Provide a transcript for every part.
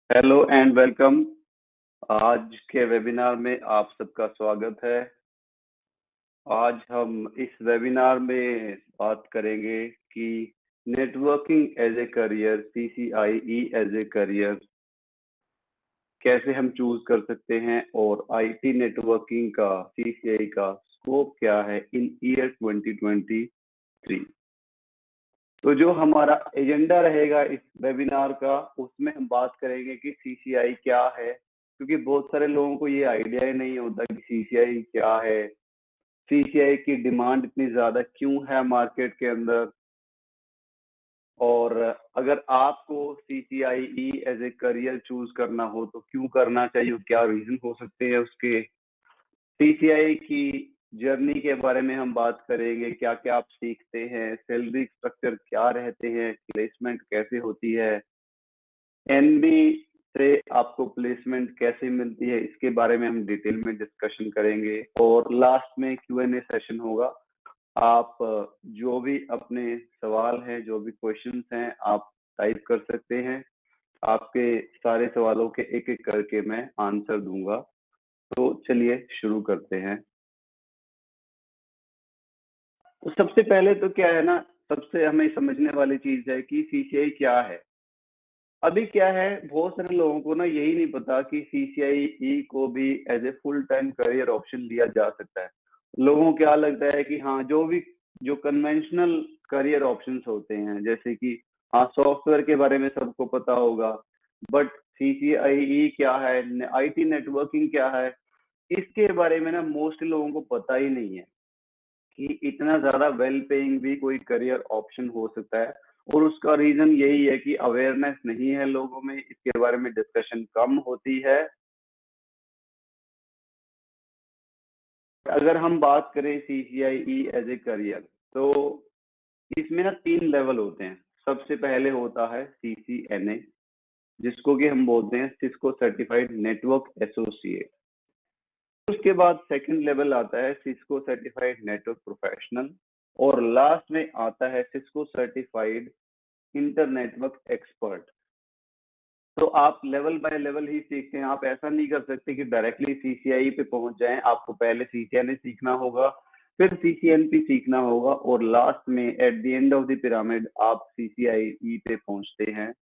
Hello and welcome. आज के webinar में आप सबका स्वागत है। आज हम इस वेबिनार में बात करेंगे कि networking as a career, CCIE as a career कैसे हम चूज कर सकते हैं और आईटी नेटवर्किंग का सीसीआई का स्कोप क्या है इन ईयर 2023। तो जो हमारा एजेंडा रहेगा इस वेबिनार का, उसमें हम बात करेंगे कि सीसीआई क्या है, क्योंकि बहुत सारे लोगों को ये आइडिया ही नहीं होता कि सीसीआई क्या है, सीसीआई की डिमांड इतनी ज्यादा क्यों है मार्केट के अंदर, और अगर आपको CCIE as a career choose करना हो तो क्यों करना चाहिए, क्या रीजन हो सकते हैं उसके। सीसीआई की जर्नी के बारे में हम बात करेंगे, क्या क्या आप सीखते हैं, सैलरी स्ट्रक्चर क्या रहते हैं, प्लेसमेंट कैसे होती है, एनबी से आपको प्लेसमेंट कैसे मिलती है, इसके बारे में हम डिटेल में डिस्कशन करेंगे। और लास्ट में Q&A सेशन होगा। आप जो भी अपने सवाल हैं, जो भी क्वेश्चंस हैं, आप टाइप कर सकते हैं। आपके सारे सवालों के एक एक करके मैं आंसर दूंगा। तो चलिए शुरू करते हैं। तो सबसे पहले तो क्या है ना, सबसे हमें समझने वाली चीज है कि सीसीआई क्या है। अभी क्या है, बहुत सारे लोगों को ना यही नहीं पता कि सीसीआई को भी as a full time career option लिया जा सकता है। लोगों को क्या लगता है कि हाँ, जो कन्वेंशनल करियर ऑप्शंस होते हैं, जैसे कि हाँ, सॉफ्टवेयर के बारे में सबको पता होगा, बट सीसीआई क्या है, आईटी नेटवर्किंग क्या है, इसके बारे में ना मोस्ट लोगों को पता ही नहीं है कि इतना ज्यादा वेल पेइंग भी कोई करियर ऑप्शन हो सकता है। और उसका रीजन यही है कि अवेयरनेस नहीं है लोगों में, इसके बारे में डिस्कशन कम होती है। अगर हम बात करें सीसीआई एज ए करियर, तो इसमें ना 3 लेवल होते हैं। सबसे पहले होता है सीसीएनए, जिसको कि हम बोलते हैं सिस्को सर्टिफाइड नेटवर्क एसोसिएट। उसके बाद सेकंड लेवल आता है सिस्को सर्टिफाइड नेटवर्क प्रोफेशनल, और लास्ट में आता है Cisco certified inter network expert. तो आप लेवल बाय लेवल ही सीखते हैं। आप ऐसा नहीं कर सकते कि डायरेक्टली सीसीआई पे पहुंच जाएं। आपको पहले सीसीएनए सीखना होगा, फिर सीसीएनपी सीखना होगा, और लास्ट में at the end of the pyramid आप सीसीआई पे पहुंचते हैं।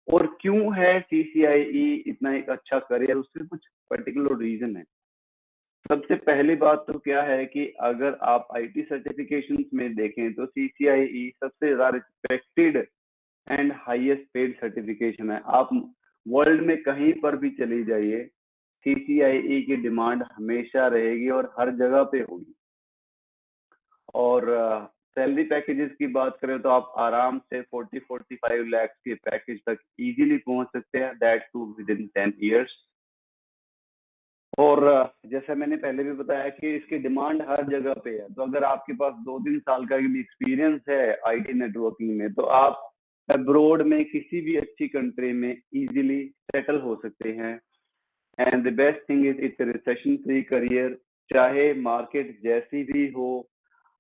और क्यों है सीसीआई इतना एक अच्छा करियर, उसके कुछ पर्टिकुलर रीजन है। सबसे पहली बात तो क्या है कि अगर आप आईटी सर्टिफिकेशंस में देखें तो सीसीआई सबसे ज्यादा respected and highest paid certification है। आप वर्ल्ड में कहीं पर भी चली जाइए, सीसीआई की डिमांड हमेशा रहेगी और हर जगह पे होगी। और सैलरी पैकेजेस की बात करें तो आप आराम से 40-45 लाख के पैकेज तक इजीली पहुंच सकते हैं, that too within 10 years. और जैसा मैंने पहले भी बताया कि इसकी डिमांड हर जगह पे है। तो अगर आपके पास 2-3 साल का भी एक्सपीरियंस है आईटी नेटवर्किंग में, तो आप अब्रोड में किसी भी अच्छी कंट्री में इजीली सेटल हो सकते हैं। And the best thing is it's recession free career. चाहे मार्केट जैसी भी हो,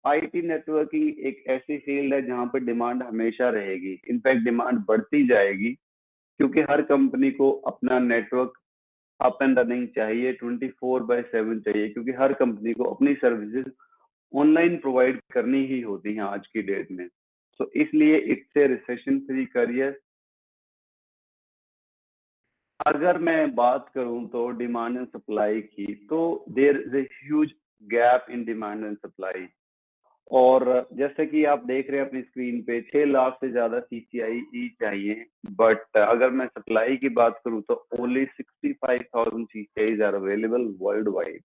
आईटी नेटवर्किंग एक ऐसी फील्ड है जहां पर डिमांड हमेशा रहेगी, इनफैक्ट डिमांड बढ़ती जाएगी, क्योंकि हर कंपनी को अपना नेटवर्क अप एंड रनिंग चाहिए, 24/7 चाहिए, क्योंकि हर कंपनी को अपनी सर्विसेज ऑनलाइन प्रोवाइड करनी ही होती हैं आज की डेट में। तो इसलिए it's a recession free career. अगर मैं बात करूं तो डिमांड एंड सप्लाई की, तो there is a huge gap in demand and supply. और जैसे कि आप देख रहे हैं अपनी स्क्रीन पे, 6 लाख से ज्यादा सीसीआई चाहिए, बट अगर मैं सप्लाई की बात करूं तो only 65,000 CCIE are available worldwide.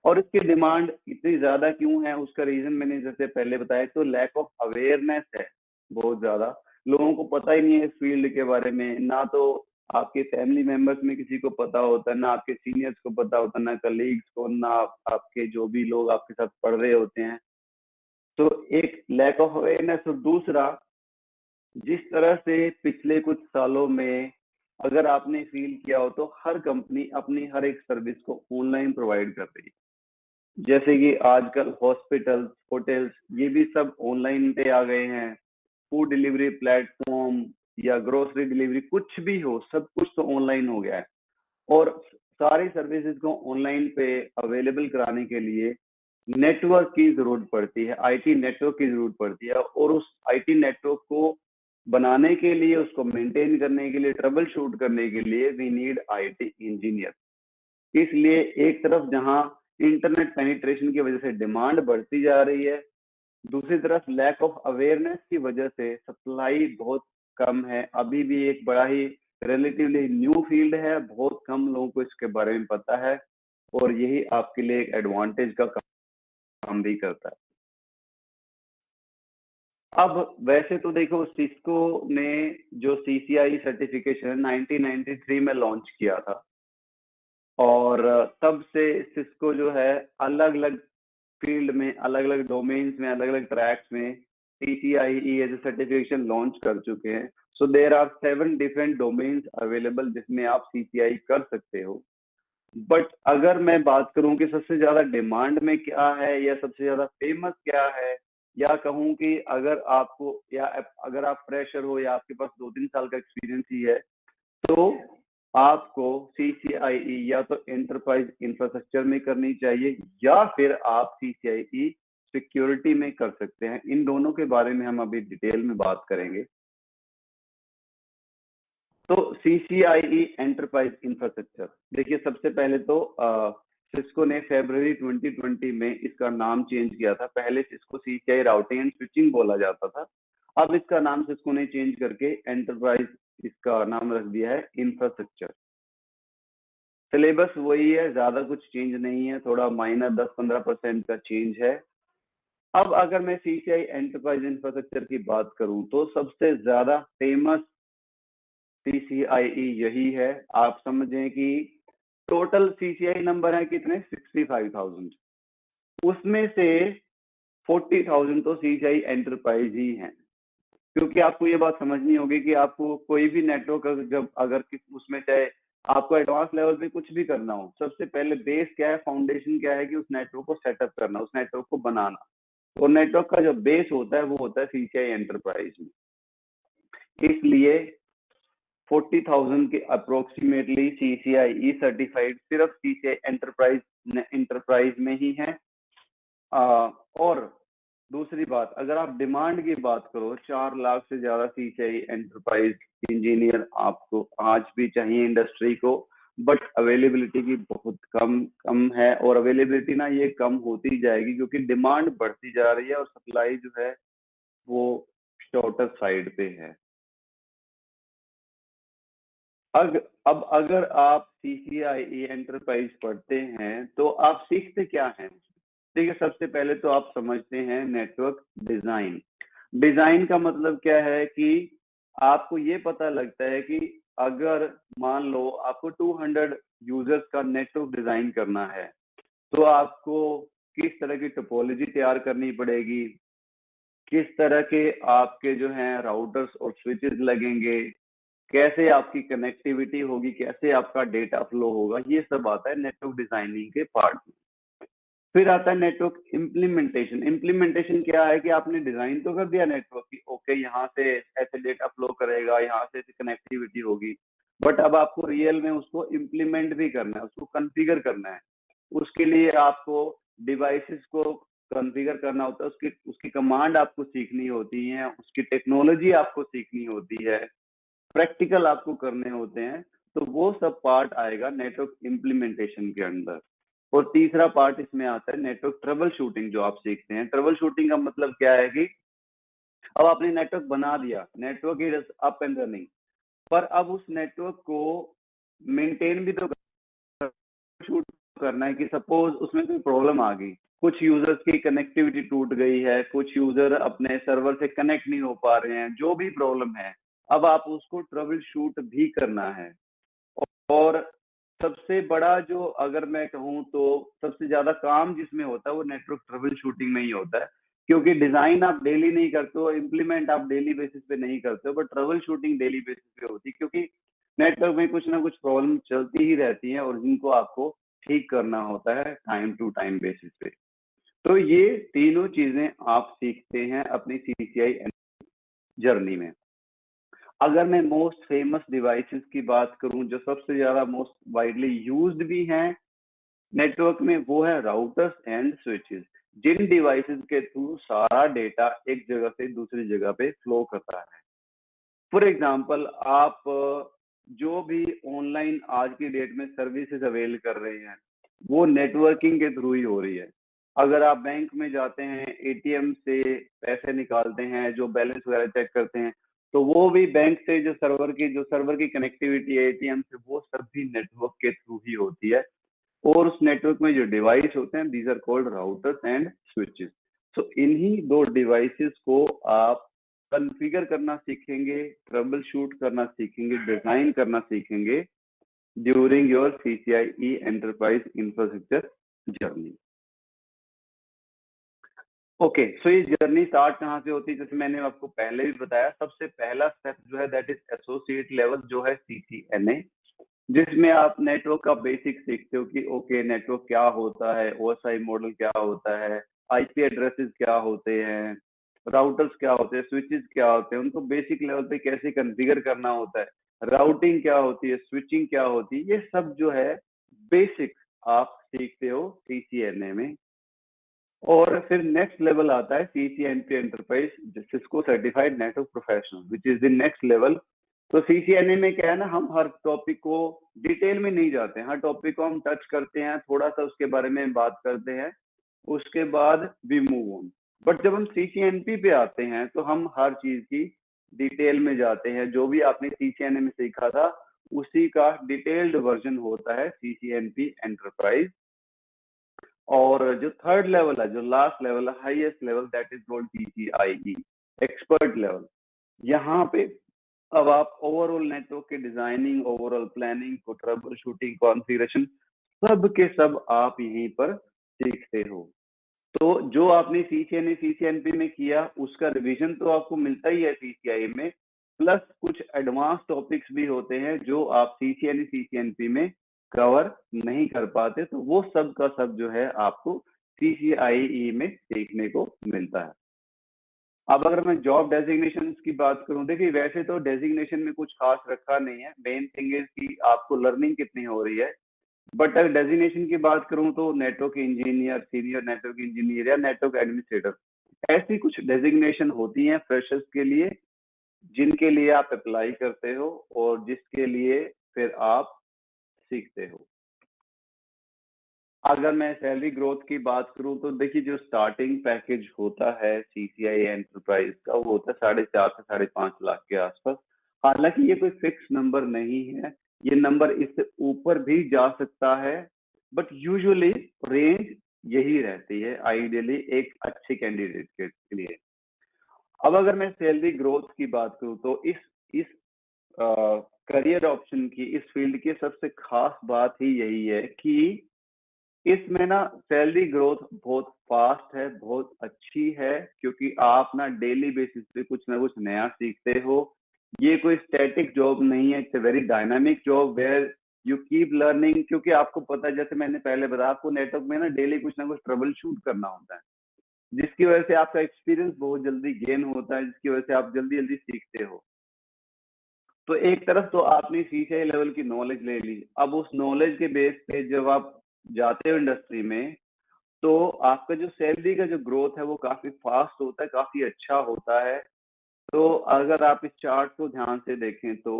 और इसकी डिमांड इतनी ज्यादा क्यों है, उसका रीजन मैंने जैसे पहले बताया, तो लैक ऑफ अवेयरनेस है। बहुत ज्यादा लोगों को पता ही नहीं है इस फील्ड के बारे में। ना तो आपके फैमिली मेंबर्स में किसी को पता होता है, ना आपके सीनियर्स को पता होता, ना कलीग्स को, ना आपके जो भी लोग आपके साथ पढ़ रहे होते हैं। तो एक लैक ऑफ अवेयरनेस। और दूसरा, जिस तरह से पिछले कुछ सालों में अगर आपने फील किया हो, तो हर कंपनी अपनी हर एक सर्विस को ऑनलाइन प्रोवाइड कर रही है। जैसे कि आजकल हॉस्पिटल्स, होटल्स, ये भी सब ऑनलाइन पे आ गए हैं। फूड डिलीवरी प्लेटफॉर्म, या ग्रोसरी डिलीवरी, कुछ भी हो, सब कुछ तो ऑनलाइन हो गया है। और सारी सर्विसेज को ऑनलाइन पे अवेलेबल कराने के लिए नेटवर्क की जरूरत पड़ती है, आईटी नेटवर्क की जरूरत पड़ती है, और उस आईटी नेटवर्क को बनाने के लिए, उसको मेंटेन करने के लिए, ट्रबल शूट करने के लिए वी नीड आईटी इंजीनियर। इसलिए एक तरफ जहां इंटरनेट पेनिट्रेशन की वजह से डिमांड बढ़ती जा रही है, दूसरी तरफ लैक ऑफ अवेयरनेस की वजह से सप्लाई बहुत कम है। अभी भी एक बड़ा ही रिलेटिवली न्यू फील्ड है, बहुत कम लोगों को इसके बारे में पता है, और यही आपके लिए एक एडवांटेज का काम भी करता है। अब वैसे तो देखो, सिस्को ने जो सीसीआई सर्टिफिकेशन 1993 में लॉन्च किया था, और तब से सिस्को जो है अलग अलग फील्ड में, अलग अलग डोमेन्स में, अलग अलग ट्रैक्स में CCIE as a certification launch कर चुके हैं। So there are 7 different domains available जिसमें आप CCI कर सकते हो। बट अगर मैं बात करूं कि सबसे ज्यादा डिमांड में क्या है, या सबसे ज्यादा फेमस क्या है, या कहूं कि अगर आपको, या अगर आप फ्रेशर हो, या आपके पास 2-3 साल का एक्सपीरियंस ही है, तो आपको CCIE या तो एंटरप्राइज इंफ्रास्ट्रक्चर में करनी चाहिए, या फिर आप CCIE सिक्योरिटी में कर सकते हैं। इन दोनों के बारे में हम अभी डिटेल में बात करेंगे। तो CCIE एंटरप्राइज इंफ्रास्ट्रक्चर, देखिए सबसे पहले तो सिस्को ने फरवरी 2020 में इसका नाम चेंज किया था। पहले Cisco CCI routing and switching बोला जाता था, अब इसका नाम सिस्को ने चेंज करके एंटरप्राइज इसका नाम रख दिया है इंफ्रास्ट्रक्चर। सिलेबस वही है, ज्यादा कुछ चेंज नहीं है, थोड़ा माइनर 10-15% का चेंज है। अब अगर मैं CCI एंटरप्राइज इंफ्रास्ट्रक्चर की बात करूं, तो सबसे ज्यादा फेमस CCIE यही है। आप समझें कि टोटल CCI नंबर है कितने, 65,000, उसमें से 40,000 तो CCI एंटरप्राइज ही हैं। क्योंकि आपको ये बात समझनी होगी कि आपको कोई भी नेटवर्क जब अगर उसमें चाहे आपको एडवांस लेवल पे कुछ भी करना हो, सबसे पहले बेस क्या है, फाउंडेशन क्या है कि उस नेटवर्क को सेटअप करना, उस नेटवर्क को बनाना, और नेटवर्क का जो बेस होता है वो होता है CCI एंटरप्राइज में। इसलिए 40,000 के अप्रोक्सीमेटली CCIE सर्टिफाइड सिर्फ CCI एंटरप्राइज में ही है। और दूसरी बात, अगर आप डिमांड की बात करो, 4 लाख से ज्यादा CCI एंटरप्राइज इंजीनियर आपको आज भी चाहिए इंडस्ट्री को, बट अवेलेबिलिटी की बहुत कम है, और अवेलेबिलिटी ना ये कम होती जाएगी क्योंकि डिमांड बढ़ती जा रही है और सप्लाई जो है वो शॉर्टर साइड पे है। अब अगर आप CCIE एंटरप्राइज पढ़ते हैं तो आप सीखते क्या हैं? देखिए, सबसे पहले तो आप समझते हैं नेटवर्क डिजाइन। डिजाइन का मतलब क्या है कि आपको ये पता लगता है कि अगर मान लो आपको 200 यूजर्स का नेटवर्क डिजाइन करना है, तो आपको किस तरह की टोपोलॉजी तैयार करनी पड़ेगी, किस तरह के आपके जो हैं राउटर्स और स्विचेस लगेंगे, कैसे आपकी कनेक्टिविटी होगी, कैसे आपका डेटा फ्लो होगा, ये सब आता है नेटवर्क डिजाइनिंग के पार्ट में। फिर आता है नेटवर्क इम्प्लीमेंटेशन। इम्प्लीमेंटेशन क्या है कि आपने डिजाइन तो कर दिया नेटवर्क की, ओके यहाँ से ऐसे डेटा फ्लो करेगा, यहाँ से ऐसे कनेक्टिविटी होगी, बट अब आपको रियल में उसको इम्प्लीमेंट भी करना है, उसको कॉन्फ़िगर करना है। उसके लिए आपको डिवाइसेस को कॉन्फ़िगर करना होता है, उसकी उसकी कमांड आपको सीखनी होती है, उसकी टेक्नोलॉजी आपको सीखनी होती है, प्रैक्टिकल आपको करने होते हैं। तो वो सब पार्ट आएगा नेटवर्क इम्प्लीमेंटेशन के अंदर। और तीसरा पार्ट इसमें आता है नेटवर्क ट्रबल शूटिंग, जो आप सीखते हैं। ट्रबल शूटिंग का मतलब क्या है कि अब आपने नेटवर्क बना दिया, network is up and running, पर अब उस नेटवर्क को मेंटेन भी तो शूट करना है कि सपोज उसमें कोई प्रॉब्लम आ गई, कुछ यूजर्स की कनेक्टिविटी टूट गई है, कुछ यूजर अपने सर्वर से कनेक्ट नहीं हो पा रहे हैं, जो भी प्रॉब्लम है, अब आप उसको ट्रबल शूट भी करना है। और सबसे बड़ा जो, अगर मैं कहूँ तो सबसे ज्यादा काम जिसमें होता है वो नेटवर्क ट्रबल शूटिंग में ही होता है, क्योंकि डिजाइन आप डेली नहीं करते हो, इम्प्लीमेंट आप डेली बेसिस पे नहीं करते हो, but trouble shooting daily basis पे होती है, क्योंकि नेटवर्क में कुछ ना कुछ प्रॉब्लम चलती ही रहती है और जिनको आपको ठीक करना होता है टाइम टू टाइम बेसिस पे। तो ये तीनों चीजें आप सीखते हैं अपनी CCI जर्नी में। अगर मैं मोस्ट फेमस डिवाइसेस की बात करूं, जो सबसे ज्यादा मोस्ट वाइडली यूज्ड भी हैं नेटवर्क में, वो है राउटर्स एंड स्विचेस। जिन डिवाइसेस के थ्रू सारा डेटा एक जगह से दूसरी जगह पे फ्लो करता है। फॉर एग्जाम्पल, आप जो भी ऑनलाइन आज की डेट में सर्विसेज अवेल कर रहे हैं, वो नेटवर्किंग के थ्रू ही हो रही है। अगर आप बैंक में जाते हैं, एटीएम से पैसे निकालते हैं, जो बैलेंस वगैरह चेक करते हैं, तो वो भी बैंक से जो सर्वर की कनेक्टिविटी है एटीएम से, वो सब भी नेटवर्क के थ्रू ही होती है। और उस नेटवर्क में जो डिवाइस होते हैं, these are called routers and switches. तो इन्हीं दो डिवाइसेस को आप कॉन्फ़िगर करना सीखेंगे, ट्रबल शूट करना सीखेंगे, डिजाइन करना सीखेंगे during your CCIE enterprise infrastructure journey. Okay, so ये जर्नी स्टार्ट कहाँ से होती है? जैसे मैंने आपको पहले भी बताया, सबसे पहला स्टेप जो है दैट इज एसोसिएट लेवल, जो है CCNA, जिसमें आप नेटवर्क का बेसिक सीखते हो कि ओके नेटवर्क क्या होता है, OSI मॉडल क्या होता है, IP एड्रेसेस क्या होते हैं, राउटर्स क्या होते हैं, स्विचेस क्या होते हैं, उनको बेसिक लेवल पे कैसे कॉन्फ़िगर करना होता है, राउटिंग क्या होती है, स्विचिंग क्या होती है, ये सब जो है बेसिक आप सीखते हो CCNA में। और फिर नेक्स्ट लेवल आता है CCNP enterprise Cisco certified network professional, which is the next level. तो CCNA में क्या है ना, हम हर टॉपिक को डिटेल में नहीं जाते हैं, हर टॉपिक को हम टच करते हैं, थोड़ा सा उसके बारे में बात करते हैं, उसके बाद वी मूव ऑन। बट जब हम CCNP पे आते हैं तो हम हर चीज की डिटेल में जाते हैं। जो भी आपने CCNA में सीखा था, उसी का डिटेल्ड वर्जन होता है CCNP एंटरप्राइज। और जो थर्ड लेवल है, जो लास्ट लेवल है, highest level, that is called CCIE expert level. यहाँ पे अब आप ओवरऑल नेटवर्क के डिजाइनिंग, ओवरऑल प्लानिंग, को ट्रबल शूटिंग, कॉन्फ़िगरेशन, सब के सब आप यहीं पर सीखते हो। तो जो आपने CCNA CCNP में किया, उसका रिवीजन तो आपको मिलता ही है CCIE में, प्लस कुछ एडवांस टॉपिक्स भी होते हैं जो आप CCNA CCNP में कवर नहीं कर पाते, तो वो सब का सब जो है आपको CCIE में सीखने को मिलता है। अब अगर मैं जॉब डेजिग्नेशन की बात करूं, देखिए वैसे तो डेजिग्नेशन में कुछ खास रखा नहीं है, मेन थिंग इज कि आपको लर्निंग कितनी हो रही है। बट अगर डेजिग्नेशन की बात करूं तो network engineer, senior network engineer या नेटवर्क एडमिनिस्ट्रेटर, ऐसी कुछ डेजिग्नेशन होती हैं फ्रेशर्स के लिए, जिनके लिए आप अप्लाई करते हो और जिसके लिए फिर आप सीखते हो। अगर मैं सैलरी ग्रोथ की बात करूं तो देखिए, जो स्टार्टिंग पैकेज होता है CCIE एंटरप्राइज का, वो होता है 4.5 से 5.5 लाख के आसपास। हालांकि ये कोई फिक्स नंबर नहीं है, ये नंबर इससे ऊपर भी जा सकता है, बट यूजुअली रेंज यही रहती है आइडियली एक अच्छे कैंडिडेट के लिए। अब अगर मैं सैलरी ग्रोथ की बात करूं तो इस करियर ऑप्शन की, इस फील्ड की सबसे खास बात ही यही है कि इसमें ना सैलरी ग्रोथ बहुत फास्ट है, बहुत अच्छी है, क्योंकि आप ना डेली बेसिस पे कुछ ना कुछ नया सीखते हो। ये कोई स्टैटिक जॉब नहीं है, it's a very dynamic job where you keep learning. क्योंकि आपको पता है, जैसे मैंने पहले बताया, आपको नेटवर्क में ना डेली कुछ ना कुछ ट्रबल शूट करना होता है, जिसकी वजह से आपका एक्सपीरियंस बहुत जल्दी गेन होता है, जिसकी वजह से आप जल्दी जल्दी सीखते हो। तो एक तरफ तो आपने CCIE लेवल की नॉलेज ले ली, अब उस नॉलेज के बेस पे जब आप जाते हो इंडस्ट्री में, तो आपका जो सैलरी का जो ग्रोथ है वो काफी फास्ट होता है, काफी अच्छा होता है। तो अगर आप इस चार्ट को ध्यान से देखें तो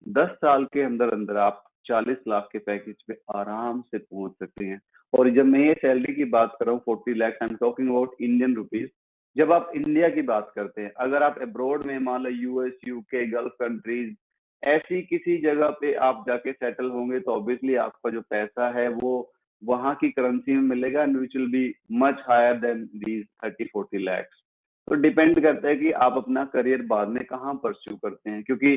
10 साल के अंदर अंदर आप 40 लाख के पैकेज पे आराम से पहुंच सकते हैं। और जब मैं ये सैलरी की बात कर रहा हूँ 40 lakh, I am talking about Indian rupees. जब आप इंडिया की बात करते हैं, अगर आप अब्रॉड में, मान लो US, UK, गल्फ कंट्रीज, ऐसी किसी जगह पे आप जाके सेटल होंगे, तो ऑब्वियसली आपका जो पैसा है वो वहां की करेंसी में मिलेगा, and which will be much higher than these 30-40 lakhs. तो डिपेंड करता है कि आप अपना करियर बाद में कहाँ परस्यू करते हैं, क्योंकि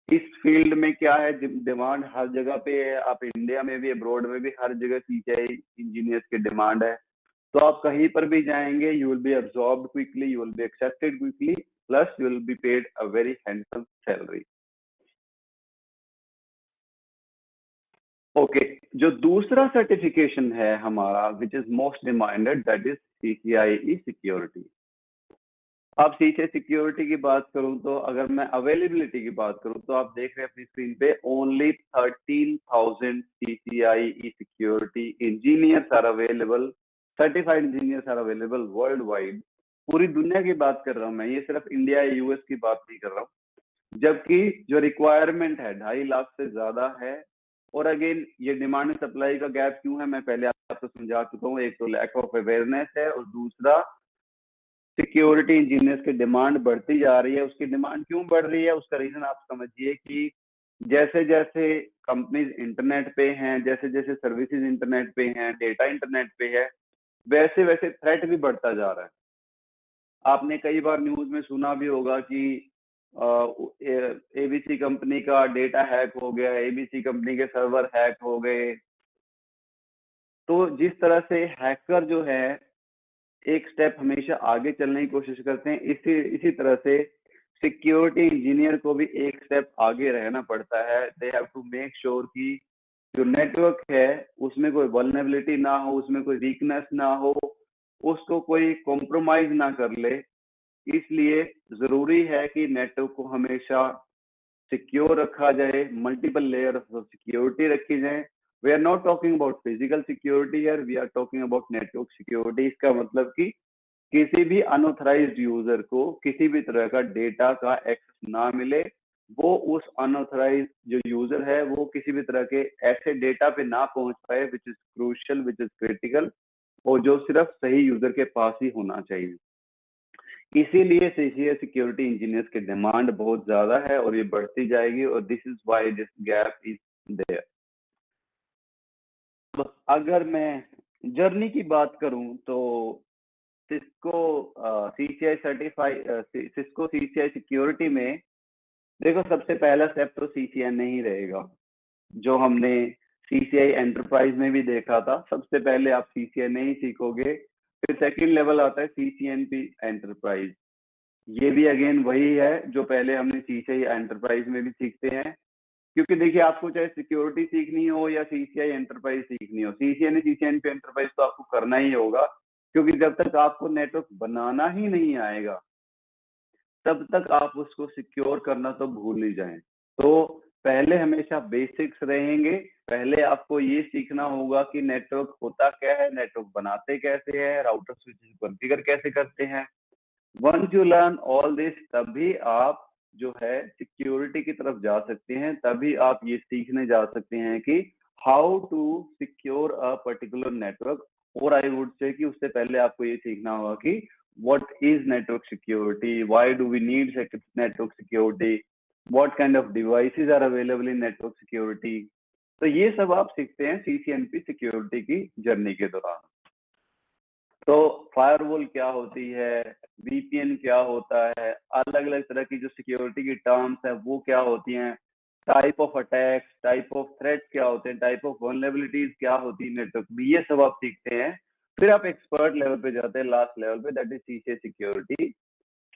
इस फील्ड में क्या है, डिमांड हर जगह पे है। आप इंडिया में भी, अब्रॉड में भी, हर जगह CCIE इंजीनियर्स की डिमांड है। तो आप कहीं पर भी जाएंगे, you will be absorbed quickly, you will be accepted quickly, plus you will be paid a very handsome salary. Okay, जो दूसरा सर्टिफिकेशन है हमारा which is most demanded, that is CCIE security. अब सीसीआई सिक्योरिटी की बात करूं तो अगर मैं अवेलेबिलिटी की बात करूं तो आप देख रहे हैं अपनी स्क्रीन पे only 13,000 CCIE security engineers are available, certified engineers are available worldwide. पूरी दुनिया की बात कर रहा हूं मैं, ये सिर्फ इंडिया या यूएस की बात नहीं कर रहा हूँ। जबकि जो रिक्वायरमेंट है 2.5 लाख से ज्यादा है। और अगेन ये डिमांड एंड सप्लाई का गैप क्यों है मैं पहले आपको समझा चुका हूँ। एक तो लैक ऑफ अवेयरनेस है और दूसरा सिक्योरिटी इंजीनियर्स की डिमांड बढ़ती जा रही है। उसकी डिमांड क्यों बढ़ रही है उसका रीजन आप समझिए कि जैसे जैसे कंपनीज इंटरनेट पे हैं, जैसे जैसे सर्विसेज इंटरनेट पे हैं, डेटा इंटरनेट पे है, वैसे वैसे थ्रेट भी बढ़ता जा रहा है। आपने कई बार न्यूज में सुना भी होगा कि एबीसी कंपनी का डेटा हैक हो गया, एबीसी कंपनी के सर्वर हैक हो गए। तो जिस तरह से हैकर जो है एक स्टेप हमेशा आगे चलने की कोशिश करते हैं, इसी इसी तरह से सिक्योरिटी इंजीनियर को भी एक स्टेप आगे रहना पड़ता है। They have to make sure कि जो नेटवर्क है उसमें कोई वल्नरेबिलिटी ना हो, उसमें कोई वीकनेस ना हो, उसको कोई कॉम्प्रोमाइज ना कर ले। इसलिए जरूरी है कि नेटवर्क को हमेशा सिक्योर रखा जाए, मल्टीपल लेयर ऑफ सिक्योरिटी रखी जाए। We are not talking about physical security here, we are talking about network security. इसका मतलब कि किसी भी अनऑथराइज्ड यूजर को किसी भी तरह का डेटा का एक्सेस ना मिले, वो उस अनऑथराइज्ड जो यूजर है वो किसी भी तरह के ऐसे डेटा पे ना पहुंच पाए which is crucial, which is critical, और जो सिर्फ सही यूजर के पास ही होना चाहिए। इसीलिए सीसीआई सिक्योरिटी इंजीनियर्स की डिमांड बहुत ज्यादा है और ये बढ़ती जाएगी, और this is why this gap is there. अगर मैं जर्नी की बात करूं तो Cisco CCIE Cisco CCIE security में देखो सबसे पहला स्टेप तो सीसीआई नहीं रहेगा। जो हमने सीसीआई एंटरप्राइज में भी देखा था, सबसे पहले आप सीसीआई नहीं सीखोगे, फिर सेकंड लेवल आता है सीसीएनपी एंटरप्राइज। ये भी अगेन वही है जो पहले हमने सीसीआई एंटरप्राइज में भी सीखते हैं। क्योंकि देखिए आपको चाहे सिक्योरिटी सीखनी हो या सीसीआई एंटरप्राइज सीखनी हो, सीसीआई ने सीसीएनपी एंटरप्राइज तो आपको करना ही होगा। क्योंकि जब तक आपको नेटवर्क बनाना ही नहीं आएगा तब तक आप उसको सिक्योर करना तो भूल ही जाएं। तो पहले हमेशा बेसिक्स रहेंगे। पहले आपको ये सीखना होगा कि नेटवर्क होता क्या है, नेटवर्क बनाते कैसे हैं, राउटर स्विच कॉन्फ़िगर कैसे करते हैं। Once you learn all this तभी आप जो है सिक्योरिटी की तरफ जा सकते हैं, तभी आप ये सीखने जा सकते हैं कि how to secure a particular network. और आई वुड से कि उससे पहले आपको ये सीखना होगा कि what is network security, why do we need network security, what kind of devices are available in network security। तो ये सब आप सीखते हैं सीसीएनपी सिक्योरिटी की जर्नी के दौरान। तो फायरवॉल क्या होती है, वीपीएन क्या होता है, अलग अलग तरह की जो सिक्योरिटी की टर्म्स है वो क्या होती हैं, type of attacks, type of threats क्या होते हैं, टाइप ऑफ वल्नरेबिलिटीज क्या होती है नेटवर्क में, ये सब आप सीखते हैं। फिर आप एक्सपर्ट लेवल पे जाते हैं, लास्ट लेवल पे, दैट इज सीसीआई सिक्योरिटी।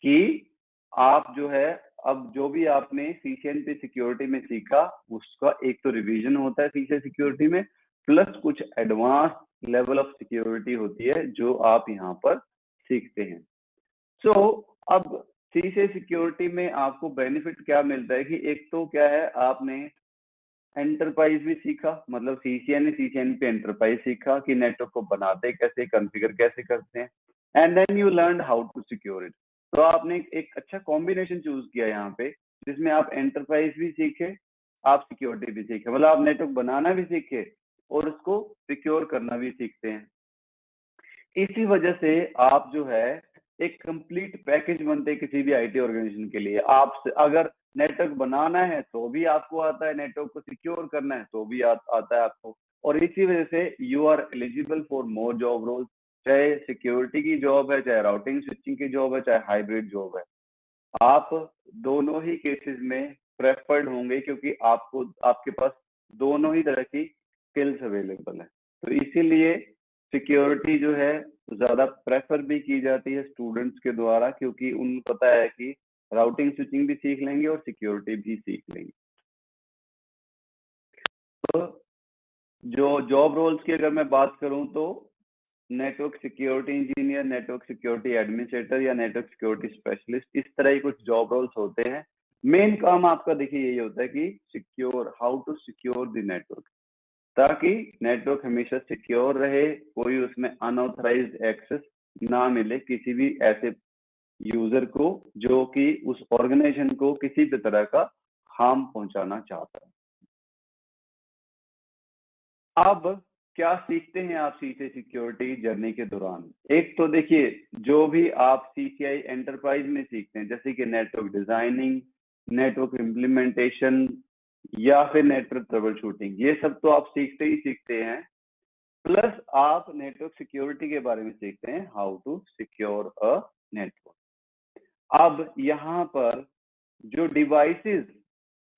कि आप जो है अब जो भी आपने सीसीएनपी सिक्योरिटी में सीखा उसका एक तो रिवीजन होता है सीसीआई सिक्योरिटी में, प्लस कुछ एडवांस लेवल ऑफ सिक्योरिटी होती है जो आप यहाँ पर सीखते हैं। सो अब सीसीआई सिक्योरिटी में आपको बेनिफिट क्या मिलता है कि एक तो क्या है, आपने एंटरप्राइज भी सीखा, मतलब सीसीआई ने सीसीएन पे एंटरप्राइज सीखा कि नेटवर्क को बनाते कैसे, कॉन्फ़िगर कैसे करते हैं, and then you learn how to secure it. तो आपने एक अच्छा कॉम्बिनेशन चूज किया यहाँ पे, जिसमें आप एंटरप्राइज भी सीखे, आप सिक्योरिटी भी सीखे, मतलब आप नेटवर्क बनाना भी सीखे और उसको सिक्योर करना भी सीखते हैं। इसी वजह से आप जो है एक कंप्लीट पैकेज बनते हैं किसी भी आईटी ऑर्गेनाइजेशन के लिए। आप अगर नेटवर्क बनाना है तो भी आपको आता है, नेटवर्क को सिक्योर करना है तो भी आता है आपको। और इसी वजह से you are eligible for more job role, चाहे सिक्योरिटी की जॉब है, चाहे राउटिंग स्विचिंग की जॉब है, चाहे हाइब्रिड जॉब है, आप दोनों ही केसेस में प्रेफर्ड होंगे क्योंकि आपको आपके पास दोनों ही तरह की स्किल्स अवेलेबल है। तो इसीलिए सिक्योरिटी जो है ज्यादा प्रेफर भी की जाती है स्टूडेंट्स के द्वारा, क्योंकि उनको पता है कि राउटिंग स्विचिंग भी सीख लेंगे और सिक्योरिटी भी सीख लेंगे। तो जो जॉब रोल्स की अगर मैं बात करूं तो network security engineer, network security administrator या नेटवर्क सिक्योरिटी स्पेशलिस्ट, इस तरह के कुछ जॉब रोल्स होते हैं। मेन काम आपका देखिए यही होता है कि how to secure the network, ताकि नेटवर्क हमेशा सिक्योर रहे, कोई उसमें अनऑथराइज्ड एक्सेस ना मिले किसी भी ऐसे यूजर को जो कि उस ऑर्गेनाइजेशन को किसी भी तरह का हार्म पहुंचाना चाहता है। अब क्या सीखते हैं आप सीसी सिक्योरिटी जर्नी के दौरान? एक तो देखिए, जो भी आप सीसीआई एंटरप्राइज में सीखते हैं, जैसे कि नेटवर्क डिजाइनिंग, नेटवर्क इम्प्लीमेंटेशन या फिर नेटवर्क ट्रबल शूटिंग, ये सब तो आप सीखते ही सीखते हैं। प्लस आप नेटवर्क सिक्योरिटी के बारे में सीखते हैं, how to secure a network. अब यहाँ पर जो डिवाइसेस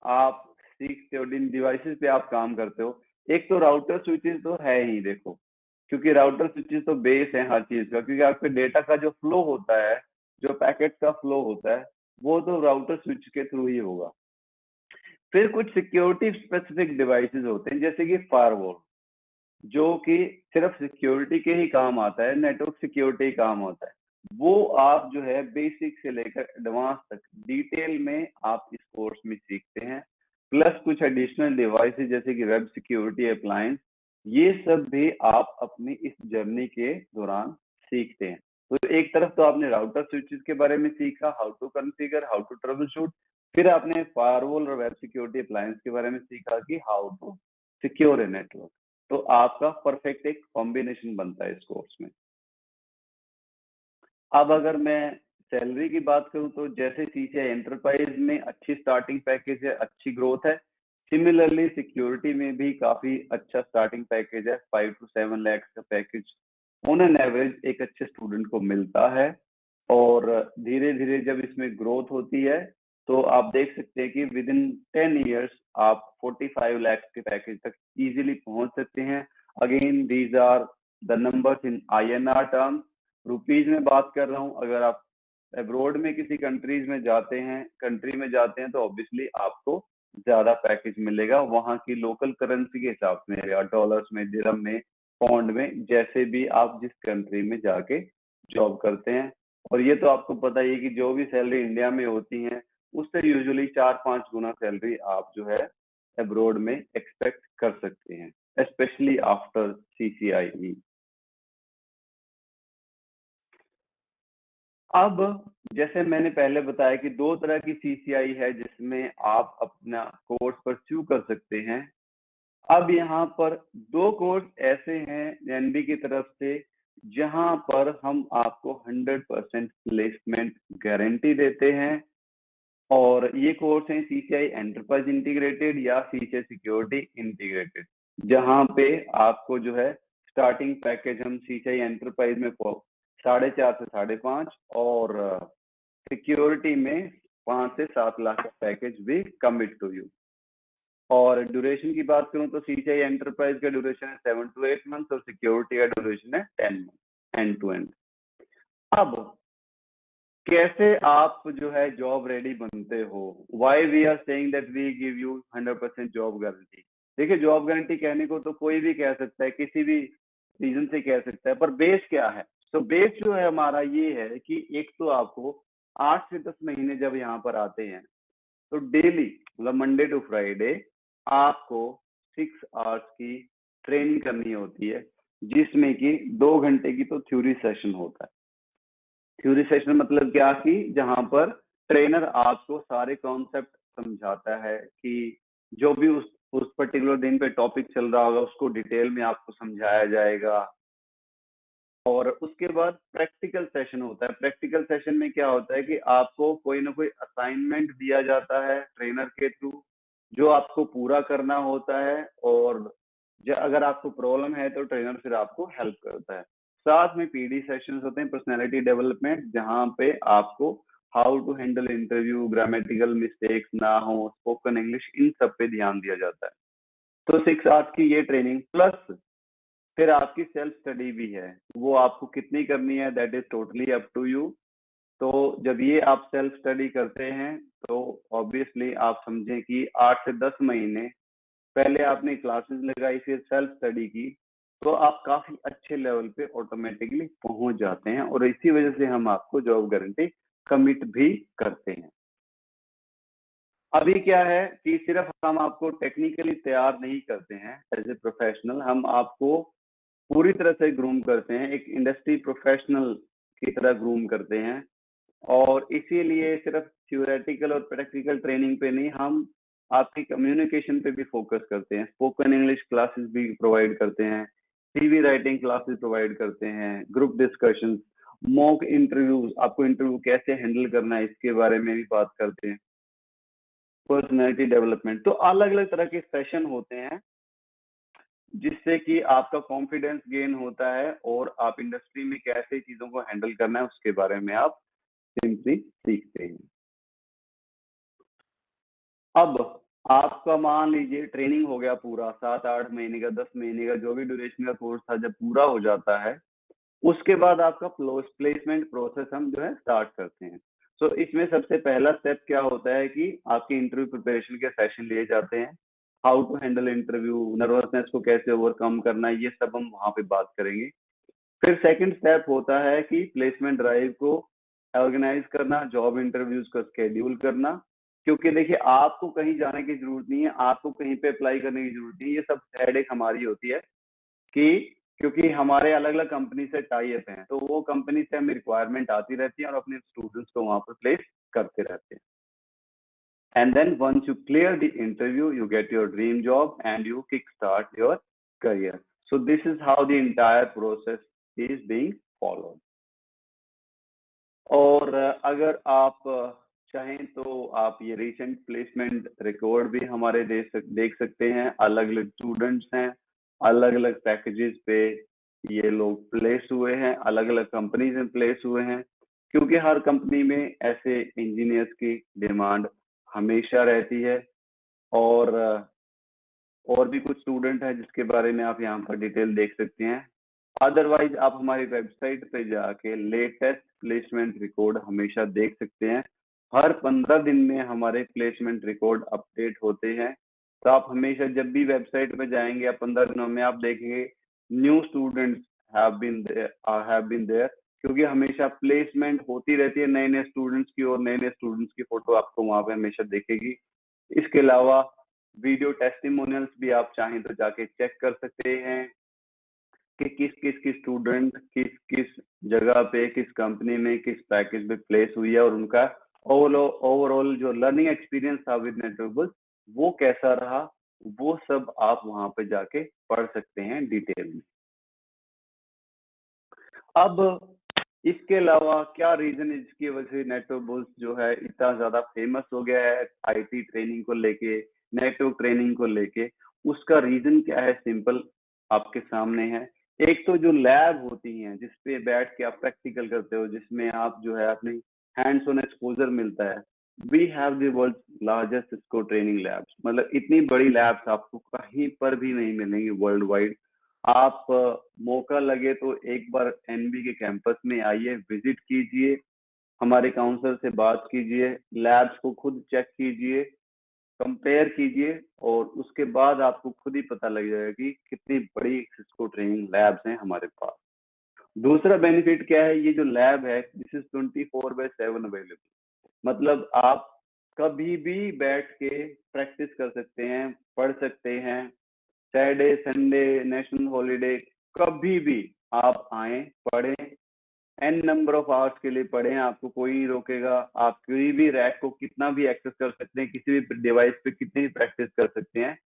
आप सीखते हो, जिन डिवाइसेस पे आप काम करते हो, एक तो राउटर स्विचेस तो है ही, देखो, क्योंकि राउटर स्विचेस तो बेस है हर चीज का, क्योंकि आपके डेटा का जो फ्लो होता है, जो पैकेट का फ्लो होता है, वो तो राउटर स्विच के थ्रू ही होगा। फिर कुछ सिक्योरिटी स्पेसिफिक डिवाइसेस होते हैं, जैसे कि फायरवॉल, जो कि सिर्फ सिक्योरिटी के ही काम आता है, नेटवर्क सिक्योरिटी ही काम होता है। वो आप जो है बेसिक से लेकर एडवांस तक डिटेल में आप इस कोर्स में सीखते हैं। प्लस कुछ एडिशनल डिवाइसेस जैसे कि वेब सिक्योरिटी अप्लायंस, ये सब भी आप अपनी इस जर्नी के दौरान सीखते हैं। तो एक तरफ तो आपने राउटर स्विचेस के बारे में सीखा, how to configure, how to troubleshoot. फिर आपने फायरवॉल और वेब सिक्योरिटी अप्लायंस के बारे में सीखा कि how to secure a network. तो आपका परफेक्ट एक कॉम्बिनेशन बनता है इस कोर्स में। अब अगर मैं सैलरी की बात करूं, तो जैसे सीसीआई एंटरप्राइज में अच्छी स्टार्टिंग पैकेज है, अच्छी ग्रोथ है। सिमिलरली सिक्योरिटी में भी काफी अच्छा स्टार्टिंग पैकेज है, 5 to 7 लाख का पैकेज ऑन एन एवरेज एक अच्छे स्टूडेंट को मिलता है। और धीरे धीरे जब इसमें ग्रोथ होती है, तो आप देख सकते हैं कि विद इन 10 ईयर्स आप 45 लाख के पैकेज तक इजीली पहुंच सकते हैं। Again these are the numbers in INR terms, rupees में बात कर रहा हूँ। अगर आप अब्रोड में किसी कंट्री में जाते हैं तो ऑब्वियसली आपको ज्यादा पैकेज मिलेगा, वहां की लोकल करेंसी के हिसाब से, या डॉलर्स में, दिरहम में, पाउंड में, जैसे भी आप जिस कंट्री में जाके जॉब करते हैं। और ये तो आपको पता ही है कि जो भी सैलरी इंडिया में होती है, उससे यूजुअली 4-5 गुना सैलरी आप जो है अब्रोड में एक्सपेक्ट कर सकते हैं, स्पेशली आफ्टर CCIE। अब जैसे मैंने पहले बताया कि 2 तरह की CCI है जिसमें आप अपना कोर्स परस्यू कर सकते हैं। अब यहाँ पर 2 कोर्स ऐसे हैं एनबी की तरफ से, जहां पर हम आपको 100% प्लेसमेंट गारंटी देते हैं। और ये कोर्स है CCI एंटरप्राइज इंटीग्रेटेड या CCI सिक्योरिटी इंटीग्रेटेड, जहां पे आपको जो है स्टार्टिंग पैकेज हम CCI एंटरप्राइज में 4.5 से 5.5 और सिक्योरिटी में 5 से 7 लाख का पैकेज भी कमिट टू यू। और ड्यूरेशन की बात करूं तो CCI एंटरप्राइज का ड्यूरेशन है 7 to 8 मंथ और सिक्योरिटी का ड्यूरेशन है 10 मंथ एंड टू एंड। अब कैसे आप जो है जॉब रेडी बनते हो? Why we are saying that we give you 100% job guarantee. देखिए, जॉब गारंटी कहने को तो कोई भी कह सकता है, किसी भी रीजन से कह सकता है, पर बेस क्या है? तो बेस जो है हमारा ये है कि एक तो आपको 8 से 10 महीने जब यहाँ पर आते हैं, तो डेली मतलब मंडे टू फ्राइडे आपको 6 आवर्स की ट्रेनिंग करनी होती है, जिसमें कि 2 घंटे की तो थ्योरी सेशन होता है। थ्योरी सेशन मतलब क्या कि जहां पर ट्रेनर आपको सारे कॉन्सेप्ट समझाता है कि जो भी उस पर्टिकुलर दिन पे टॉपिक चल रहा होगा उसको डिटेल में आपको समझाया जाएगा। और उसके बाद प्रैक्टिकल सेशन होता है। प्रैक्टिकल सेशन में क्या होता है कि आपको कोई ना कोई असाइनमेंट दिया जाता है ट्रेनर के थ्रू, जो आपको पूरा करना होता है। और अगर आपको प्रॉब्लम है तो ट्रेनर फिर आपको हेल्प करता है। साथ में PD सेशंस होते हैं, पर्सनालिटी डेवलपमेंट, जहाँ पे आपको how to handle interview, grammatical mistakes ना हो, स्पोकन इंग्लिश, इन सब पे ध्यान दिया जाता है। तो 6 आवर्स की ये ट्रेनिंग प्लस फिर आपकी सेल्फ स्टडी भी है। वो आपको कितनी करनी है, that is totally up to you. तो जब ये आप सेल्फ स्टडी करते हैं, तो ऑब्वियसली आप समझें कि 8 से 10 महीने पहले आपने क्लासेस लगाई, फिर सेल्फ स्टडी की, तो आप काफी अच्छे लेवल पे ऑटोमेटिकली पहुंच जाते हैं और इसी वजह से हम आपको जॉब गारंटी कमिट भी करते हैं। अभी क्या है कि सिर्फ हम आपको टेक्निकली तैयार नहीं करते हैं एज ए प्रोफेशनल, हम आपको पूरी तरह से ग्रूम करते हैं, एक इंडस्ट्री प्रोफेशनल की तरह ग्रूम करते हैं। और इसीलिए सिर्फ थ्योरेटिकल और प्रैक्टिकल ट्रेनिंग पे नहीं, हम आपकी कम्युनिकेशन पे भी फोकस करते हैं। स्पोकन इंग्लिश क्लासेस भी प्रोवाइड करते हैं, सीवी राइटिंग क्लासेस प्रोवाइड करते हैं, ग्रुप डिस्कशन, मॉक इंटरव्यूज, आपको इंटरव्यू कैसे हैंडल करना है इसके बारे में भी बात करते हैं, पर्सनैलिटी डेवलपमेंट। तो अलग अलग तरह के सेशन होते हैं जिससे कि आपका कॉन्फिडेंस गेन होता है और आप इंडस्ट्री में कैसे चीजों को हैंडल करना है उसके बारे में आप सिंपली सीखते हैं। अब आपका मान लीजिए ट्रेनिंग हो गया पूरा, 7-8 महीने का, 10 महीने का, जो भी ड्यूरेशन का कोर्स था, जब पूरा हो जाता है उसके बाद आपका प्लेसमेंट प्रोसेस हम जो है स्टार्ट करते हैं। तो इसमें सबसे पहला स्टेप क्या होता है कि आपके इंटरव्यू प्रिपरेशन के सेशन लिए जाते हैं। How to handle interview, nervousness को कैसे ओवरकम करना है, ये सब हम वहां पे बात करेंगे। फिर सेकंड स्टेप होता है कि प्लेसमेंट ड्राइव को ऑर्गेनाइज करना, जॉब इंटरव्यूज को शेड्यूल करना। क्योंकि देखिए आपको कहीं जाने की जरूरत नहीं है, आपको कहीं पे अप्लाई करने की जरूरत नहीं है, ये सब हेडेक हमारी होती है कि क्योंकि हमारे अलग अलग कंपनी से टाई अप हैं, तो वो कंपनी से हमें रिक्वायरमेंट आती रहती है और अपने स्टूडेंट्स को वहां पर प्लेस करते रहते हैं। And then once you clear the interview, you get your dream job and you kickstart your career. So this is how the entire process is being followed. और अगर आप चाहें तो आप ये रिसेंट प्लेसमेंट रिकॉर्ड भी हमारे देख सकते हैं। अलग अलग स्टूडेंट्स हैं, अलग अलग पैकेजेस पे ये लोग प्लेस हुए हैं, अलग अलग कंपनीज में प्लेस हुए हैं, क्योंकि हर कंपनी में ऐसे इंजीनियर्स की डिमांड हमेशा रहती है। और भी कुछ स्टूडेंट है जिसके बारे में आप यहाँ पर डिटेल देख सकते हैं। अदरवाइज आप हमारी वेबसाइट पे जाके लेटेस्ट प्लेसमेंट रिकॉर्ड हमेशा देख सकते हैं। हर 15 दिन में हमारे प्लेसमेंट रिकॉर्ड अपडेट होते हैं, तो आप हमेशा जब भी वेबसाइट पे जाएंगे या 15 दिनों में आप देखेंगे new students have been there, क्योंकि हमेशा प्लेसमेंट होती रहती है नए नए स्टूडेंट्स की, और नए नए स्टूडेंट्स की फोटो आपको वहां पे हमेशा दिखेगी। इसके अलावा वीडियो टेस्टिमोनियल्स भी आप चाहें तो जाके चेक कर सकते हैं कि किस किस की स्टूडेंट किस किस जगह पे, किस कंपनी में, किस पैकेज में प्लेस हुई है और उनका ओवरऑल जो लर्निंग एक्सपीरियंस था विद नेटवर्क वो कैसा रहा, वो सब आप वहां पे जाके पढ़ सकते हैं डिटेल में। अब इसके अलावा क्या रीजन है जिसकी वजह से नेटवर्क बुल्स जो है इतना ज्यादा फेमस हो गया है आईटी ट्रेनिंग को लेके, नेटवर्क ट्रेनिंग को लेके? उसका रीजन क्या है, सिंपल आपके सामने है। एक तो जो लैब होती हैं जिसपे बैठ के आप प्रैक्टिकल करते हो, जिसमें आप जो है अपनी हैंड्स ऑन एक्सपोजर मिलता है। We have the world largest Cisco training labs, मतलब इतनी बड़ी लैब्स आपको कहीं पर भी नहीं मिलेंगी वर्ल्ड वाइड। आप मौका लगे तो एक बार एनबी के कैंपस में आइए, विजिट कीजिए, हमारे काउंसलर से बात कीजिए, लैब्स को खुद चेक कीजिए, कंपेयर कीजिए, और उसके बाद आपको खुद ही पता लग जाएगा कि कितनी बड़ी सिस्को ट्रेनिंग लैब्स हैं हमारे पास। दूसरा बेनिफिट क्या है, ये जो लैब है दिस इज 24/7 अवेलेबल, मतलब आप कभी भी बैठ के प्रैक्टिस कर सकते हैं, पढ़ सकते हैं। सैटरडे, संडे, नेशनल हॉलीडे, कभी भी आप आए, पढ़ें, एन नंबर ऑफ आवर्स के लिए पढ़ें, आपको कोई नहीं रोकेगा। आप कोई भी रैक को कितना भी एक्सेस कर सकते हैं, किसी भी डिवाइस पे कितनी भी प्रैक्टिस कर सकते हैं।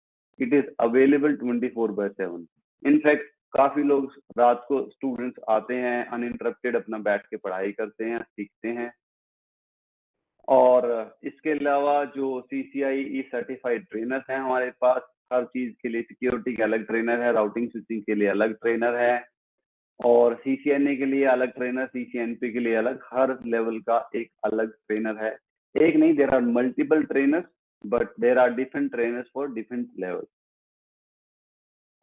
It is available 24/7। इनफैक्ट काफी लोग रात को स्टूडेंट्स आते हैं, अनइंटरप्टेड अपना बैठ के पढ़ाई करते हैं, सीखते हैं। और इसके अलावा जो सीसीआई ई सर्टिफाइड ट्रेनर्स हैं हमारे पास, हर चीज के लिए सिक्योरिटी के अलग ट्रेनर है, राउटिंग स्विचिंग के लिए अलग ट्रेनर है, और सीसीएनए के लिए अलग ट्रेनर, सीसीएनपी के लिए अलग, हर लेवल का एक अलग ट्रेनर है। एक नहीं, there are multiple trainers, but there are different trainers for different level.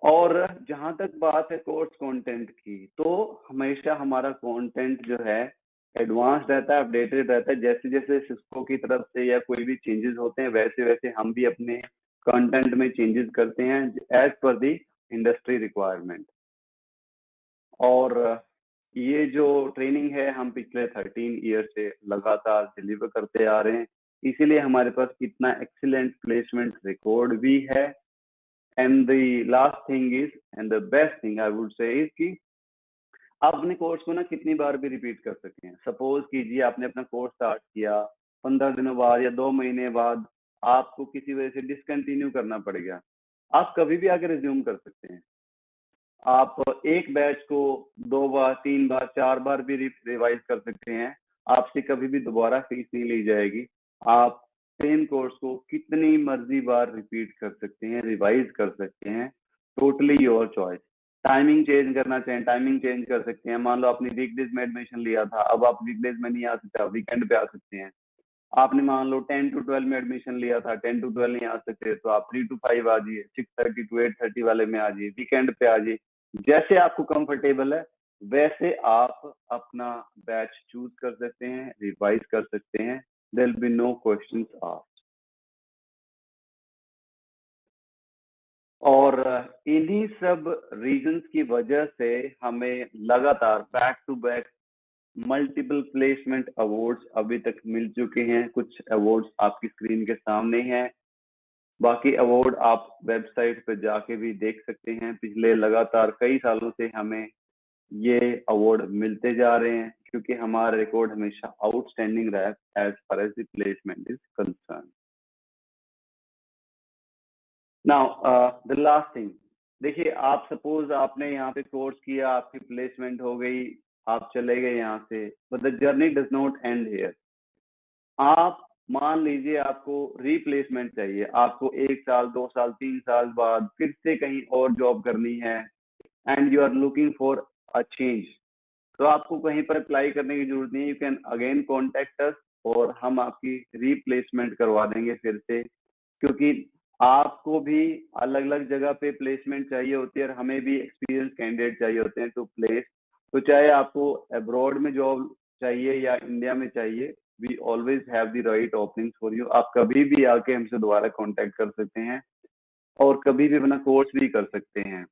और जहां तक बात है कोर्स कंटेंट की, तो हमेशा हमारा कंटेंट जो है एडवांस रहता है, अपडेटेड रहता है। जैसे जैसे सिस्को की तरफ से या कोई भी चेंजेस होते हैं, वैसे वैसे हम भी अपने कंटेंट में चेंजेस करते हैं as per the industry requirement. और ये जो ट्रेनिंग है हम पिछले 13 ईयर से लगातार डिलीवर करते आ रहे हैं, इसीलिए हमारे पास इतना एक्सीलेंट प्लेसमेंट रिकॉर्ड भी है। And the last thing is and the best thing I would say is कि आप अपने कोर्स को ना कितनी बार भी रिपीट कर सकते हैं। सपोज कीजिए आपने अपना कोर्स स्टार्ट किया, 15 दिनों बाद या 2 महीने बाद आपको किसी वजह से डिसकंटिन्यू करना पड़ गया, आप कभी भी आके रिज्यूम कर सकते हैं। आप एक बैच को 2 बार, 3 बार, 4 बार भी रिवाइज कर सकते हैं। आपसे कभी भी दोबारा फीस नहीं ली जाएगी। आप सेम कोर्स को कितनी मर्जी बार रिपीट कर सकते हैं, रिवाइज कर सकते हैं, totally your choice. Timing change करना चाहें, टाइमिंग चेंज कर सकते हैं। मान लो आपने वीकडेज में एडमिशन लिया था, अब आप वीकडेज में नहीं आ सकते, आप वीकेंड पे आ सकते हैं। आपने मान लो 10 to 12 में एडमिशन लिया था, 10 to 12 नहीं आ सकते तो आप 3 to 5 आ जाइए, 6:30 to 8:30 वाले में आ जाइए, वीकेंड पे आ जाइए। जैसे आपको कंफर्टेबल है वैसे आप अपना बैच चूज कर सकते हैं, रिवाइज कर सकते हैं। There will be no questions asked. और इन्हीं सब रीजंस की वजह से हमें लगातार back to back multiple placement awards अभी तक मिल चुके हैं। कुछ अवार्ड्स आपकी स्क्रीन के सामने हैं, बाकी अवार्ड आप वेबसाइट पर जाके भी देख सकते हैं। पिछले लगातार कई सालों से हमें ये अवार्ड मिलते जा रहे हैं क्योंकि हमारा रिकॉर्ड हमेशा आउटस्टैंडिंग रहा है as far as the placement is concern. Now the last thing, देखिए आप सपोज आपने यहाँ पे कोर्स किया, आपकी प्लेसमेंट हो गई, आप चले गए यहाँ से, but the journey does not and here. आप मान लीजिए आपको रिप्लेसमेंट चाहिए, आपको 1 साल, 2 साल, 3 साल बाद फिर से कहीं और जॉब करनी है and you are looking for a change, तो आपको कहीं पर अप्लाई करने की जरूरत नहीं है। You can again contact us और हम आपकी रिप्लेसमेंट करवा देंगे फिर से, क्योंकि आपको भी अलग अलग जगह पे प्लेसमेंट चाहिए होती है और हमें भी एक्सपीरियंस कैंडिडेट चाहिए होते हैं टू प्लेस। तो चाहे आपको अब्रॉड में जॉब चाहिए या इंडिया में चाहिए, we always have the right openings for you. आप कभी भी आके हमसे दोबारा कांटेक्ट कर सकते हैं और कभी भी अपना कोर्स भी कर सकते हैं।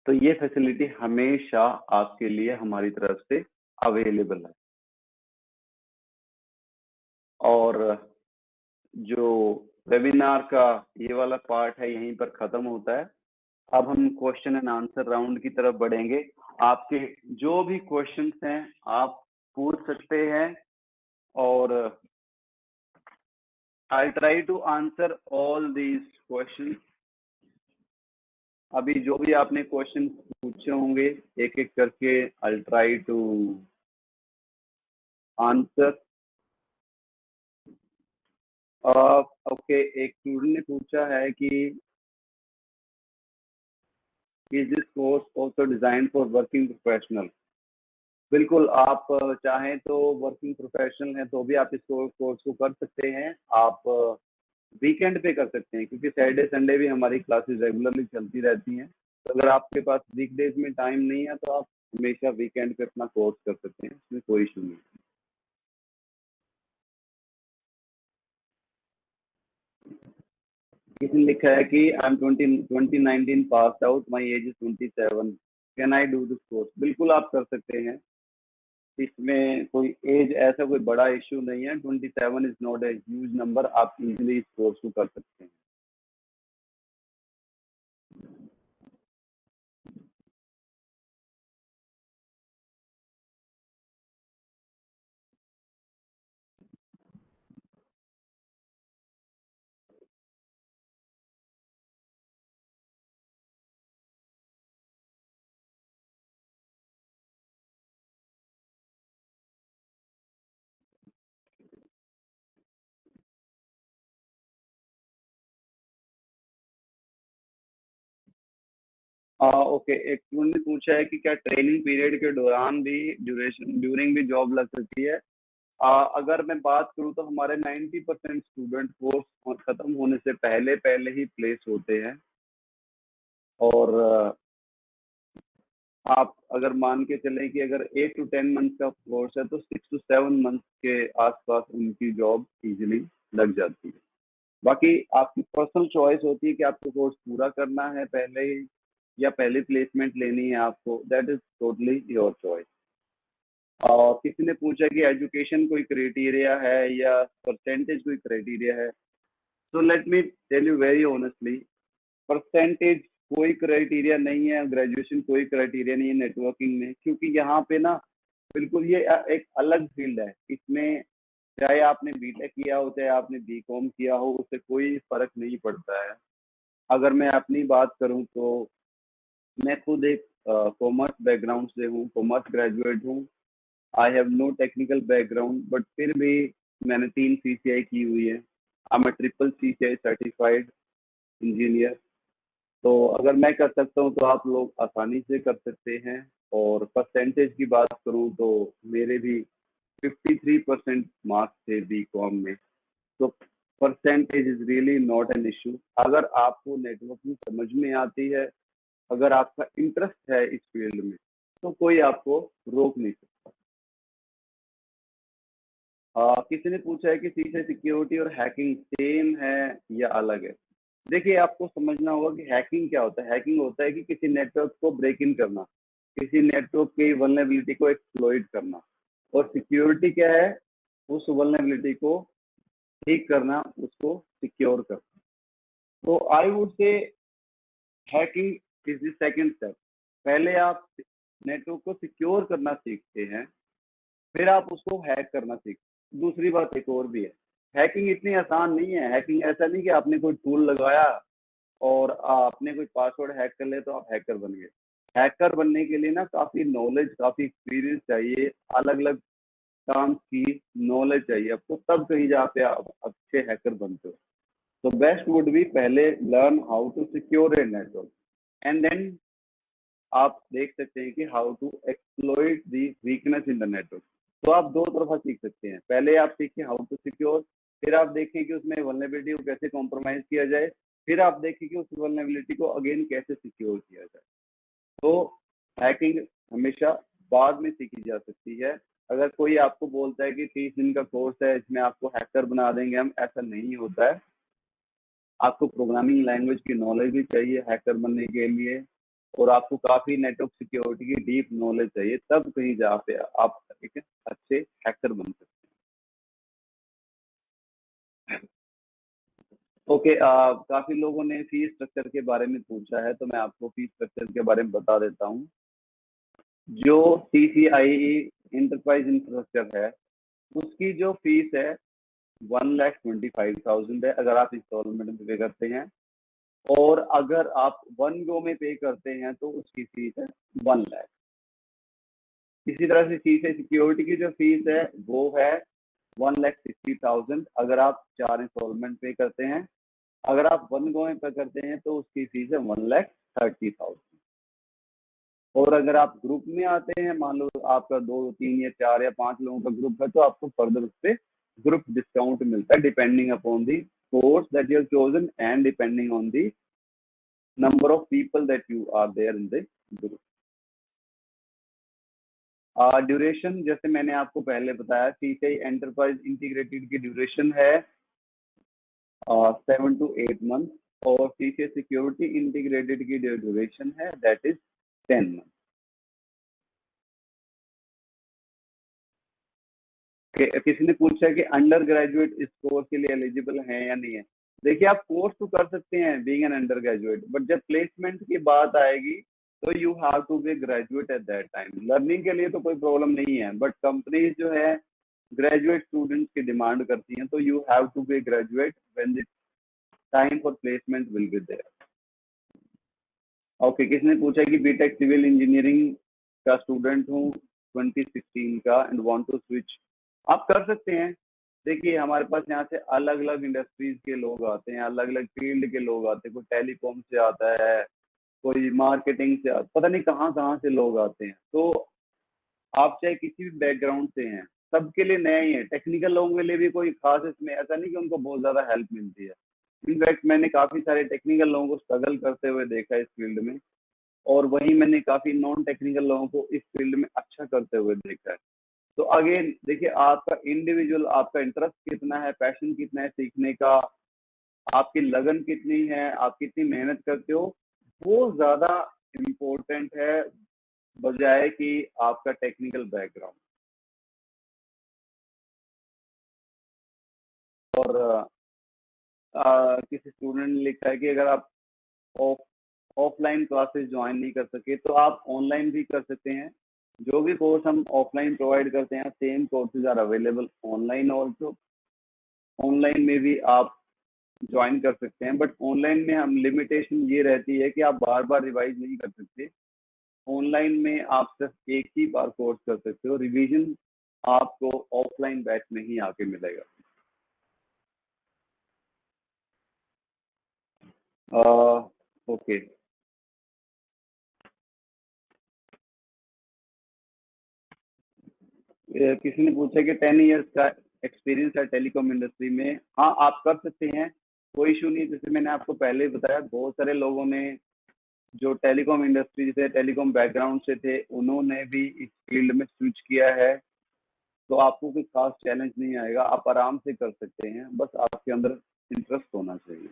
तो ये फैसिलिटी हमेशा आपके लिए हमारी तरफ से अवेलेबल है। और जो वेबिनार का ये वाला पार्ट है यहीं पर खत्म होता है। अब हम क्वेश्चन एंड आंसर राउंड की तरफ बढ़ेंगे। आपके जो भी क्वेश्चंस हैं आप पूछ सकते हैं और I try to answer all these question. अभी जो भी आपने क्वेश्चन पूछे होंगे एक एक करके I try to answer. Okay, एक स्टूडेंट ने पूछा है कि is this course also design for working professional. बिल्कुल, आप चाहें तो वर्किंग प्रोफेशनल हैं तो भी आप इस कोर्स को कर सकते हैं। आप वीकेंड पे कर सकते हैं क्योंकि सैटरडे संडे भी हमारी क्लासेस रेगुलरली चलती रहती हैं। तो अगर आपके पास वीकडेज में टाइम नहीं है तो आप हमेशा वीकेंड पे अपना कोर्स कर सकते हैं, इसमें कोई इशू नहीं। किसी ने लिखा है कि I am 2019 pass out, my age is 27, can I do this course. बिल्कुल आप कर सकते हैं, इसमें कोई एज ऐसा कोई बड़ा इश्यू नहीं है। 27 is not a huge number, आप इजीली इस कोर्स को कर सकते हैं। ओके, एक स्टूडेंट ने पूछा है कि क्या ट्रेनिंग पीरियड के दौरान भी ड्यूरिंग भी जॉब लग सकती है। अगर मैं बात करूं तो हमारे 90% स्टूडेंट कोर्स खत्म होने से पहले पहले ही प्लेस होते हैं। और आप अगर मान के चलें कि अगर 8 to 10 मंथ का कोर्स है तो 6 to 7 मंथ के आसपास उनकी जॉब इजीली लग जाती है। बाकी आपकी पर्सनल चॉइस होती है कि आपको कोर्स पूरा करना है पहले ही या पहले प्लेसमेंट लेनी है आपको, that is totally your choice. और किसी ने पूछा कि एजुकेशन कोई क्राइटेरिया है या परसेंटेज कोई क्राइटेरिया है, तो let me tell you very honestly, percentage कोई क्राइटेरिया नहीं है, ग्रेजुएशन कोई क्राइटेरिया नहीं है नेटवर्किंग में, क्योंकि यहाँ पे ना बिल्कुल ये एक अलग फील्ड है। इसमें चाहे आपने बीटेक किया हो चाहे आपने बीकॉम किया हो, उससे कोई फर्क नहीं पड़ता है। अगर मैं अपनी बात करूं तो मैं खुद एक कॉमर्स बैकग्राउंड से हूँ, कॉमर्स ग्रेजुएट हूँ। I have no technical background, but फिर भी मैंने 3 सीसीआई की हुई है। I am triple CCIE certified engineer. तो अगर मैं कर सकता हूँ तो आप लोग आसानी से कर सकते हैं। और परसेंटेज की बात करूँ तो मेरे भी 53% मार्क्स थे बीकॉम में। तो percentage is really not an issue. अगर आपको नेटवर्किंग समझ में आती है, अगर आपका इंटरेस्ट है इस फील्ड में, तो कोई आपको रोक नहीं सकता। किसी ने पूछा है कि सीसे सिक्योरिटी और हैकिंग सेम है या अलग है। देखिए, आपको समझना होगा कि हैकिंग क्या होता है। हैकिंग होता है कि किसी नेटवर्क को ब्रेक इन करना, किसी नेटवर्क की वल्नरेबिलिटी को एक्सप्लॉइट करना। और सिक्योरिटी क्या है? उस वल्नरेबिलिटी को ठीक करना, उसको सिक्योर करना। तो I would say hacking is the second step. पहले आप नेटवर्क को सिक्योर करना सीखते हैं, फिर आप उसको हैक करना सीखते हैं। दूसरी बात एक और भी है, हैकिंग इतनी आसान नहीं है। हैकिंग ऐसा नहीं कि आपने कोई टूल लगाया और आपने कोई पासवर्ड हैक कर लिया तो आप हैकर बन गए। हैकर बनने के लिए ना काफ़ी नॉलेज, काफ़ी एक्सपीरियंस चाहिए, अलग-अलग काम की नॉलेज चाहिए आपको, तब कहीं जाके आप अच्छे हैकर बनते हो। तो बेस्ट वुड बी पहले learn how to secure a network and then आप देख सकते हैं कि how to exploit the weakness in the network. तो आप दो तरफा सीख सकते हैं। पहले आप सीखें हाउ टू सिक्योर, फिर आप देखें कि उसमें वल्नरेबिलिटी को कैसे कॉम्प्रोमाइज किया जाए, फिर आप देखें कि उस वल्नरेबिलिटी को अगेन कैसे सिक्योर किया जाए। तो हैकिंग हमेशा बाद में सीखी जा सकती है। अगर कोई आपको बोलता है कि 30 दिन का कोर्स है, इसमें आपको हैकर बना देंगे हम, ऐसा नहीं होता है। आपको प्रोग्रामिंग लैंग्वेज की नॉलेज भी चाहिए हैकर बनने के लिए, और आपको काफ़ी नेटवर्क सिक्योरिटी की डीप नॉलेज चाहिए, तब कहीं जहाँ पे आप एक अच्छे हैकर बन सकते हैं। ओके, काफ़ी लोगों ने फीस स्ट्रक्चर के बारे में पूछा है, तो मैं आपको फीस स्ट्रक्चर के बारे में बता देता हूँ। जो CCIE एंटरप्राइज इंफ्रास्ट्रक्चर है, उसकी जो फीस है 1,25,000 है अगर आप इंस्टॉलमेंट में पे करते हैं। और अगर आप वन गो में पे करते हैं तो उसकी फीस है 1 लाख। इसी तरह से सीसे सिक्योरिटी की जो फीस है वो है 1,60,000 अगर आप 4 इंस्टॉलमेंट पे करते हैं। अगर आप वन गो में पे करते हैं तो उसकी फीस है 1,30,000। और अगर आप ग्रुप में आते हैं, मान लो आपका 2, 3 या 4 या 5 लोगों का ग्रुप है, तो आपको फर्दर उस पे ग्रुप डिस्काउंट मिलता है depending upon the course that you have chosen and depending on the number of people that you are there in the group. Duration जैसे मैंने आपको पहले बताया, सीसीआई एंटरप्राइज इंटीग्रेटेड की ड्यूरेशन है 7 to 8 मंथ, और सीसीआई सिक्योरिटी इंटीग्रेटेड की duration है दैट इज 10 मंथ। किसी ने पूछा कि अंडर ग्रेजुएट इस कोर्स के लिए एलिजिबल हैं या नहीं है। देखिए, आप कोर्स तो कर सकते हैं being an undergraduate, but जब प्लेसमेंट की बात आएगी तो you have to be graduate at that time. Learning के लिए तो कोई प्रॉब्लम नहीं है, बट कंपनीज जो है ग्रेजुएट स्टूडेंट्स की डिमांड करती हैं, तो you have to be graduate when the time for placement will be there. Okay, किसने पूछा कि बीटेक सिविल इंजीनियरिंग का स्टूडेंट हूँ 2016 का एंड वांट टू स्विच। आप कर सकते हैं। देखिए, हमारे पास यहाँ से अलग अलग इंडस्ट्रीज के लोग आते हैं, अलग अलग फील्ड के लोग आते हैं। कोई टेलीकॉम से आता है, कोई मार्केटिंग से पता नहीं कहाँ कहाँ से लोग आते हैं। तो आप चाहे किसी भी बैकग्राउंड से हैं, सबके लिए नया ही है। टेक्निकल लोगों के लिए भी कोई खास इसमें ऐसा नहीं कि उनको बहुत ज्यादा हेल्प मिलती है। इनफैक्ट मैंने काफी सारे टेक्निकल लोगों को स्ट्रगल करते हुए देखा है इस फील्ड में, और वहीं मैंने काफी नॉन टेक्निकल लोगों को इस फील्ड में अच्छा करते हुए देखा है। तो अगेन देखिए, आपका इंडिविजुअल, आपका इंटरेस्ट कितना है, पैशन कितना है सीखने का, आपकी लगन कितनी है, आप कितनी मेहनत करते हो, वो ज्यादा इम्पोर्टेंट है बजाय कि आपका टेक्निकल बैकग्राउंड। और किसी स्टूडेंट ने लिखा है कि अगर आप ऑफ ऑफलाइन क्लासेस ज्वाइन नहीं कर सके तो आप ऑनलाइन भी कर सकते हैं। जो भी कोर्स हम ऑफलाइन प्रोवाइड करते हैं same courses are available online also. Online में भी आप ज्वाइन कर सकते हैं, बट ऑनलाइन में हम लिमिटेशन ये रहती है कि आप बार बार रिवाइज नहीं कर सकते। ऑनलाइन में आप सिर्फ एक ही बार कोर्स कर सकते हो, रिवीजन आपको ऑफलाइन बैच में ही आके मिलेगा। ओके। किसी ने पूछा कि 10 इयर्स का एक्सपीरियंस है टेलीकॉम इंडस्ट्री में। हाँ, आप कर सकते हैं, कोई इशू नहीं। जैसे मैंने आपको पहले ही बताया, बहुत सारे लोगों ने जो टेलीकॉम इंडस्ट्री से टेलीकॉम बैकग्राउंड से थे उन्होंने भी इस फील्ड में स्विच किया है। तो आपको कोई खास चैलेंज नहीं आएगा, आप आराम से कर सकते हैं, बस आपके अंदर इंटरेस्ट होना चाहिए।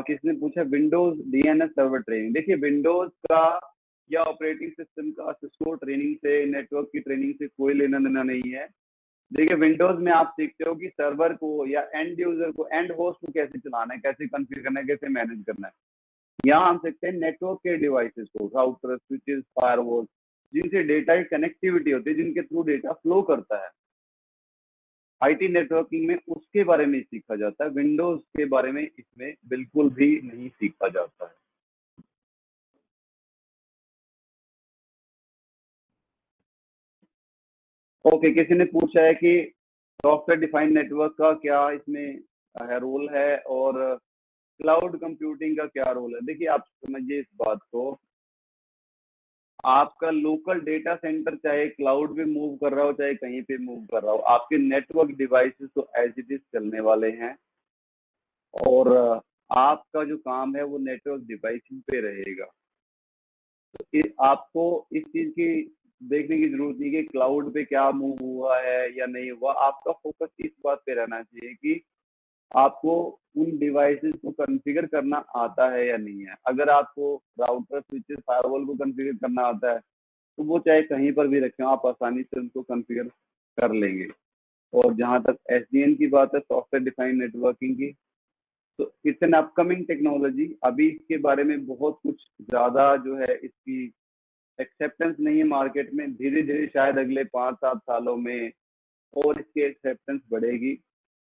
किसने पूछा विंडोज डीएनएस सर्वर ट्रेनिंग। देखिए, विंडोज का या ऑपरेटिंग सिस्टम का सिस्को ट्रेनिंग से, नेटवर्क की ट्रेनिंग से कोई लेना देना नहीं है। देखिए, विंडोज में आप सीखते हो कि सर्वर को या एंड यूजर को, एंड होस्ट को कैसे चलाना है, कैसे कॉन्फ़िगर करना है, कैसे मैनेज करना है। यहाँ हम सीखते हैं नेटवर्क के डिवाइसेस को, राउटर, स्विचेस, फायरवॉल, जिनसे डेटा की कनेक्टिविटी होती है, जिनके थ्रू डेटा फ्लो करता है। आईटी नेटवर्किंग में उसके बारे में सीखा जाता है, विंडोज के बारे में इसमें बिल्कुल भी नहीं सीखा जाता है। ओके, किसी ने पूछा है कि सॉफ्टवेयर डिफाइंड नेटवर्क का क्या इसमें रोल है, और क्लाउड कंप्यूटिंग का क्या रोल है। देखिए, आप समझिए इस बात को, आपका लोकल डेटा सेंटर चाहे क्लाउड पे मूव कर रहा हो चाहे कहीं पे मूव कर रहा हो, आपके नेटवर्क डिवाइसेस तो एज इट इज चलने वाले हैं। और आपका जो काम है वो नेटवर्क डिवाइस पे रहेगा। आपको इस चीज की देखने की जरूरत नहीं कि क्लाउड पे क्या मूव हुआ है या नहीं हुआ। आपका फोकस इस बात पे रहना चाहिए कि आपको उन डिवाइसेस को कॉन्फ़िगर करना आता है या नहीं है। अगर आपको राउटर, स्विचेस, फायरवॉल को कॉन्फ़िगर करना आता है तो वो चाहे कहीं पर भी रखें, आप आसानी से उनको कॉन्फ़िगर कर लेंगे। और जहाँ तक एसडीएन की बात है, सॉफ्टवेयर डिफाइंड नेटवर्किंग की, तो इट्स एन अपकमिंग टेक्नोलॉजी। अभी इसके बारे में बहुत कुछ ज़्यादा जो है इसकी एक्सेप्टेंस नहीं है मार्केट में। धीरे-धीरे शायद अगले 5-7 सालों में और इसकी एक्सेप्टेंस बढ़ेगी।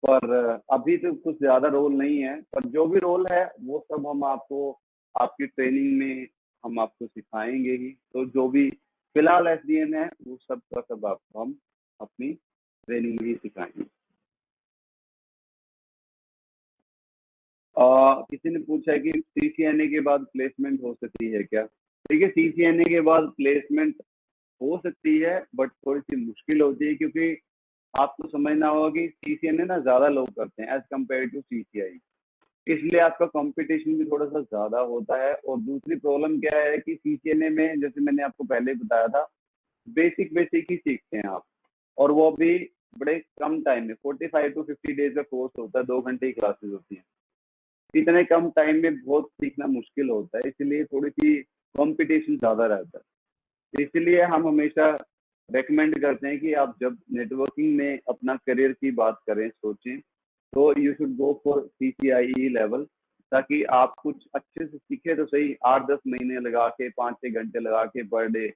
पर अभी तो कुछ ज़्यादा रोल नहीं है, पर जो भी रोल है वो सब हम आपको आपकी ट्रेनिंग में हम आपको सिखाएँगे ही। तो जो भी फिलहाल एसडीएन है वो सब का सब आपको हम अपनी ट्रेनिंग में ही सिखाएँगे। किसी ने पूछा है कि सीसीएनए के बाद प्लेसमेंट हो सकती है क्या? देखिए, सीसीएनए के बाद प्लेसमेंट हो सकती है, बट थोड़ी-सी मुश्किल होती है, क्योंकि आपको समझना होगा कि सीसीएनए ना ज़्यादा लोग करते हैं एज़ कम्पेयर टू सीसीआई। इसलिए आपका कंपटीशन भी थोड़ा-सा ज़्यादा होता है। और दूसरी प्रॉब्लम क्या है कि सीसीएनए में, जैसे मैंने आपको पहले बताया था, बेसिक बेसिक ही सीखते हैं आप, और वो भी बड़े कम टाइम में। 45 टू 50 डेज़ का कोर्स होता है, 2 घंटे की क्लासेस होती हैं। इतने कम टाइम में बहुत सीखना मुश्किल होता है, इसलिए थोड़ी-सी कॉम्पिटिशन ज़्यादा रहता है। इसलिए हम हमेशा रिकमेंड करते हैं कि आप जब नेटवर्किंग में अपना करियर की बात करें, सोचें, तो you should go for CCI level, ताकि आप कुछ अच्छे से सीखे तो सही। 8-10 महीने लगा के, 5-6 घंटे लगा के पर डे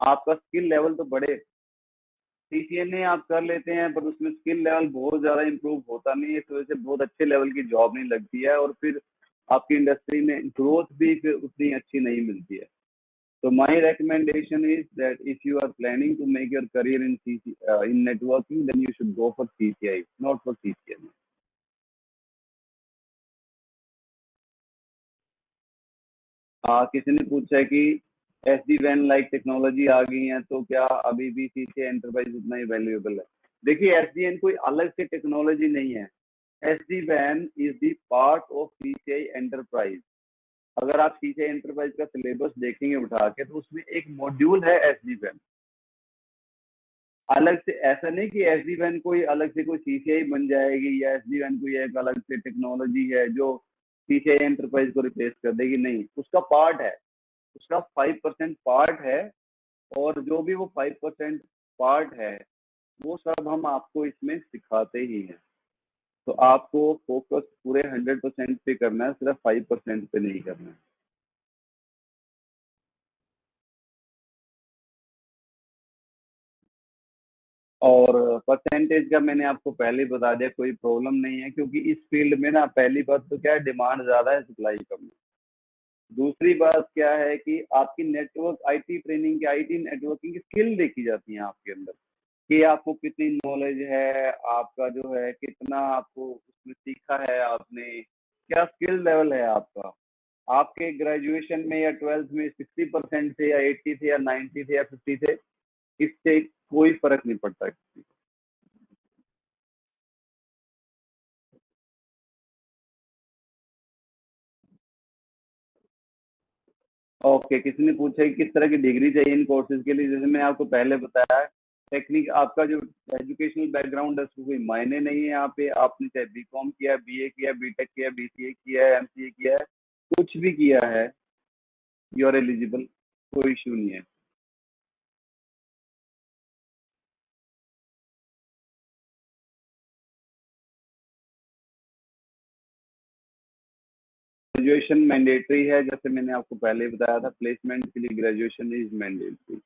आपका स्किल लेवल तो बढ़े। सीसीएनए आप कर लेते हैं, पर उसमें स्किल लेवल बहुत ज़्यादा इम्प्रूव होता नहीं है, इस वजह से बहुत अच्छे लेवल की जॉब नहीं लगती है, और फिर आपकी इंडस्ट्री में ग्रोथ भी फिर उतनी अच्छी नहीं मिलती है। So my recommendation is that if you are planning to make your career in in networking, then you should go for CCI, not for CCNA. किसी ने पूछा है कि एसडी वैन लाइक टेक्नोलॉजी आ गई है तो क्या अभी भी सीसीआई एंटरप्राइज उतना ही वैल्यूएबल है। देखिए, एसडीएन कोई अलग से टेक्नोलॉजी नहीं है। एसडी वैन is the part of CCIE enterprise. अगर आप सीसीआई एंटरप्राइज का सिलेबस देखेंगे उठा के, तो उसमें एक मॉड्यूल है एसडी वैन। अलग से ऐसा नहीं कि एसडी वैन कोई अलग से कोई सीसीआई बन जाएगी, या एसडी वैन कोई एक अलग से टेक्नोलॉजी है जो सीसीआई एंटरप्राइज को रिप्लेस कर देगी, नहीं, उसका पार्ट है, उसका 5% पार्ट है। और जो भी वो 5% पार्ट है, वो सब हम आपको इसमें सिखाते ही हैं। तो आपको फोकस पूरे 100% पे करना है, सिर्फ 5% पे नहीं करना है। और परसेंटेज का मैंने आपको पहले ही बता दिया, कोई प्रॉब्लम नहीं है, क्योंकि इस फील्ड में ना पहली बात तो क्या है, डिमांड ज्यादा है, सप्लाई कम है। दूसरी बात क्या है कि आपकी नेटवर्क आईटी ट्रेनिंग की, आईटी नेटवर्किंग की स्किल देखी जाती है आपके अंदर, कि आपको कितनी नॉलेज है, आपका जो है कितना आपको उसमें सीखा है आपने, क्या स्किल लेवल है आपका। आपके ग्रेजुएशन में या ट्वेल्थ में 60% थे या 80 थे या 90 थे या 50 थे, इससे कोई फर्क नहीं पड़ता किसी को। ओके, किसी ने पूछा कि किस तरह की डिग्री चाहिए इन कोर्सेज के लिए। जैसे मैंने आपको पहले बताया, टेक्निक आपका जो एजुकेशनल बैकग्राउंड है उसको कोई मायने नहीं है। यहाँ पे आपने चाहे बीकॉम किया, बीए किया, बीटेक किया, बीसीए किया है, एमसीए किया है, कुछ भी किया है, यू आर एलिजिबल, कोई इशू नहीं है। ग्रेजुएशन मैंडेटरी है, जैसे मैंने आपको पहले ही बताया था, प्लेसमेंट के लिए ग्रेजुएशन इज मैंडेटरी।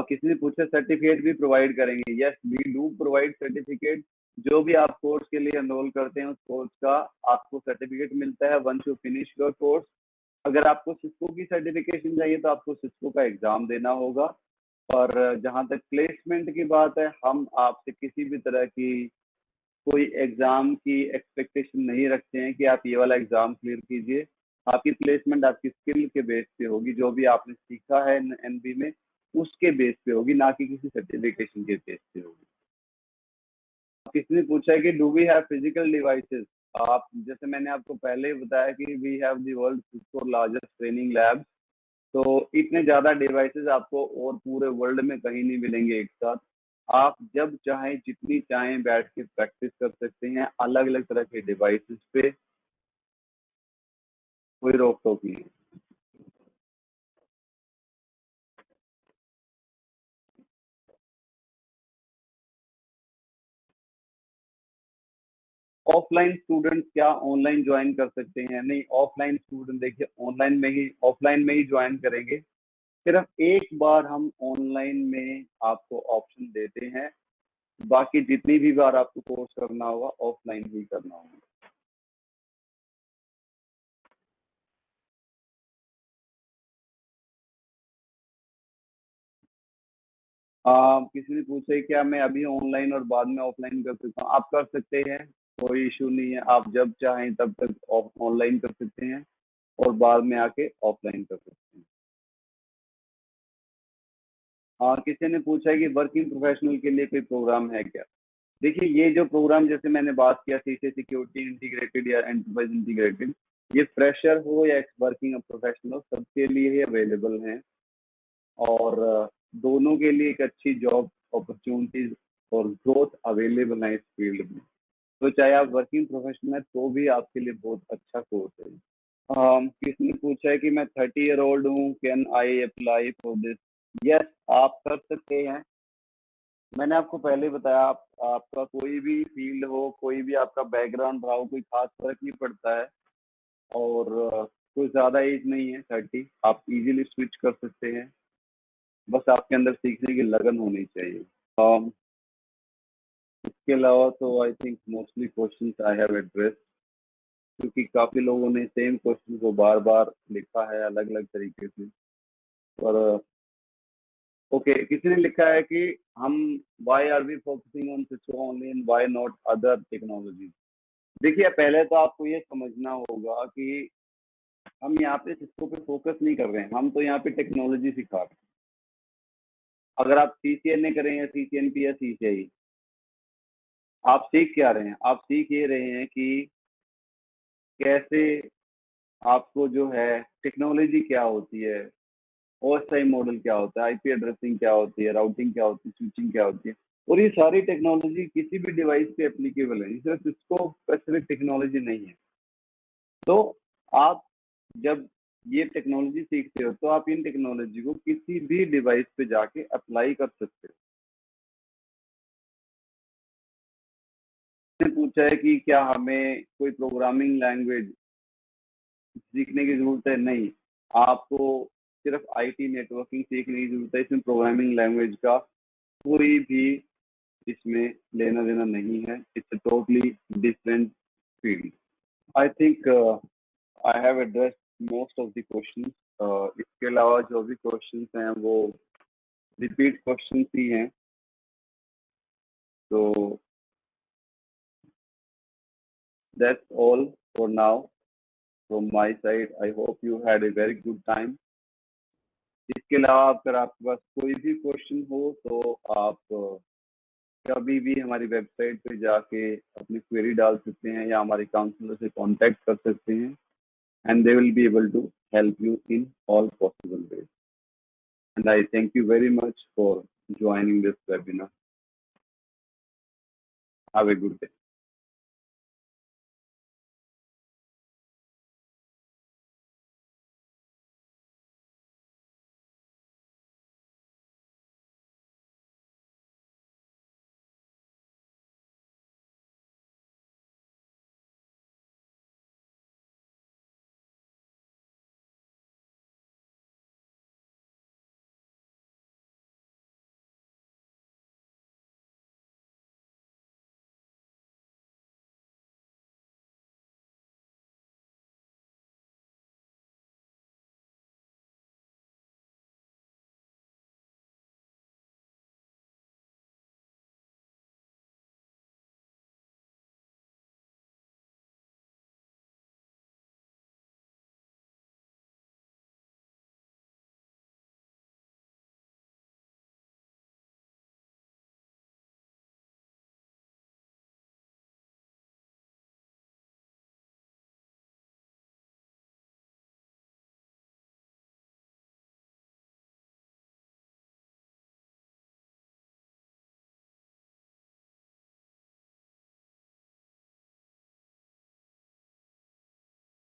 किसी ने पूछा सर्टिफिकेट भी प्रोवाइड करेंगे। Yes, we do provide certificate. जो भी आप कोर्स के लिए एनरोल करते हैं, उस कोर्स का आपको सर्टिफिकेट मिलता है once you finish your course. अगर आपको सिस्को की सर्टिफिकेशन चाहिए तो आपको सिस्को का एग्जाम देना होगा। और जहां तक प्लेसमेंट की बात है, हम आपसे किसी भी तरह की कोई एग्जाम की एक्सपेक्टेशन नहीं रखते हैं कि आप ये वाला एग्जाम क्लियर कीजिए। आपकी प्लेसमेंट आपकी स्किल के बेस पे होगी, जो भी आपने सीखा है एनबी में, उसके बेस पे होगी, ना कि किसी सर्टिफिकेशन के बेस पे होगी। किसी ने पूछा है कि do we have physical devices. आप, जैसे मैंने आपको पहले ही बताया कि we have the world four largest training labs. तो इतने ज्यादा डिवाइसेस आपको और पूरे वर्ल्ड में कहीं नहीं मिलेंगे एक साथ। आप जब चाहें, जितनी चाहें, बैठ के प्रैक्टिस कर सकते हैं अलग अलग तरह के डिवाइसेस पे, कोई रोक टोक नहीं है। ऑफलाइन स्टूडेंट क्या ऑनलाइन ज्वाइन कर सकते हैं? नहीं, ऑफलाइन स्टूडेंट देखिए ऑनलाइन में ही, ऑफलाइन में ही ज्वाइन करेंगे। सिर्फ एक बार हम ऑनलाइन में आपको ऑप्शन देते हैं, बाकी जितनी भी बार आपको कोर्स करना होगा ऑफलाइन ही करना होगा। किसी ने पूछा है क्या मैं अभी ऑनलाइन और बाद में ऑफलाइन कर सकता हूँ? आप कर सकते हैं, कोई इशू नहीं है। आप जब चाहें तब तक ऑनलाइन कर सकते हैं और बाद में आके ऑफलाइन कर सकते हैं। किसी ने पूछा है कि वर्किंग प्रोफेशनल के लिए कोई प्रोग्राम है क्या? देखिए, ये जो प्रोग्राम, जैसे मैंने बात किया, सीसी सिक्योरिटी इंटीग्रेटेड या एंटरप्राइज इंटीग्रेटेड, ये फ्रेशर हो या एक्स वर्किंग प्रोफेशनल, सबके लिए ही अवेलेबल हैं। और दोनों के लिए एक अच्छी जॉब अपॉर्चुनिटीज और ग्रोथ अवेलेबल है इस फील्ड में। तो चाहे आप वर्किंग प्रोफेशनल है तो भी आपके लिए बहुत अच्छा कोर्स है। किसी ने पूछा है कि मैं 30 ईयर ओल्ड हूँ, can I apply for this? Yes, आप कर सकते हैं। मैंने आपको पहले ही बताया, आपका कोई भी फील्ड हो, कोई भी आपका बैकग्राउंड रहा हो, कोई खास फर्क नहीं पड़ता है। और कोई ज़्यादा एज नहीं है 30, आप इजीली स्विच कर सकते हैं। बस आपके अंदर सीखने की लगन होनी चाहिए। um, इसके अलावा तो I think mostly questions I have address, क्योंकि काफ़ी लोगों ने सेम क्वेश्चन को बार बार लिखा है अलग अलग तरीके से। पर ओके, किसी ने लिखा है कि हम why are we focusing on Cisco only and why not other technology? देखिए, पहले तो आपको ये समझना होगा कि हम यहाँ पे सिस्को पे फोकस नहीं कर रहे हैं, हम तो यहाँ पे टेक्नोलॉजी सिखा रहे हैं। अगर आप CCNA कर रहे हैं, CCNP या CCI, आप सीख क्या रहे हैं? आप सीख ये रहे हैं कि कैसे आपको जो है टेक्नोलॉजी क्या होती है, OSI मॉडल क्या होता है, IP एड्रेसिंग क्या होती है, राउटिंग क्या होती है, स्विचिंग क्या होती है, और ये सारी टेक्नोलॉजी किसी भी डिवाइस पे एप्लीकेबल है, सिर्फ इसको स्पेसिफिक टेक्नोलॉजी नहीं है। तो आप जब ये टेक्नोलॉजी सीखते हो तो आप इन टेक्नोलॉजी को किसी भी डिवाइस पे जाके अप्लाई कर सकते हो। मैंने पूछा है कि क्या हमें कोई प्रोग्रामिंग लैंग्वेज सीखने की जरूरत है? नहीं, आपको सिर्फ IT नेटवर्किंग सीखने की जरूरत है। इसमें प्रोग्रामिंग लैंग्वेज का कोई भी इसमें लेना देना नहीं है। It's a totally different field. I think I have addressed most of the questions. इसके अलावा जो भी क्वेश्चंस हैं वो रिपीट क्वेश्चंस ही हैं। तो that's all for now from my side. I hope you had a very good time. इसके अलावा अगर आपके पास कोई भी क्वेश्चन हो तो आप कभी भी हमारी वेबसाइट पे जाके अपनी क्वेरी डाल सकते हैं या हमारे काउंसलर से कांटेक्ट कर सकते हैं, and they will be able to help you in all possible ways. And I thank you very much for joining this webinar. Have a good day.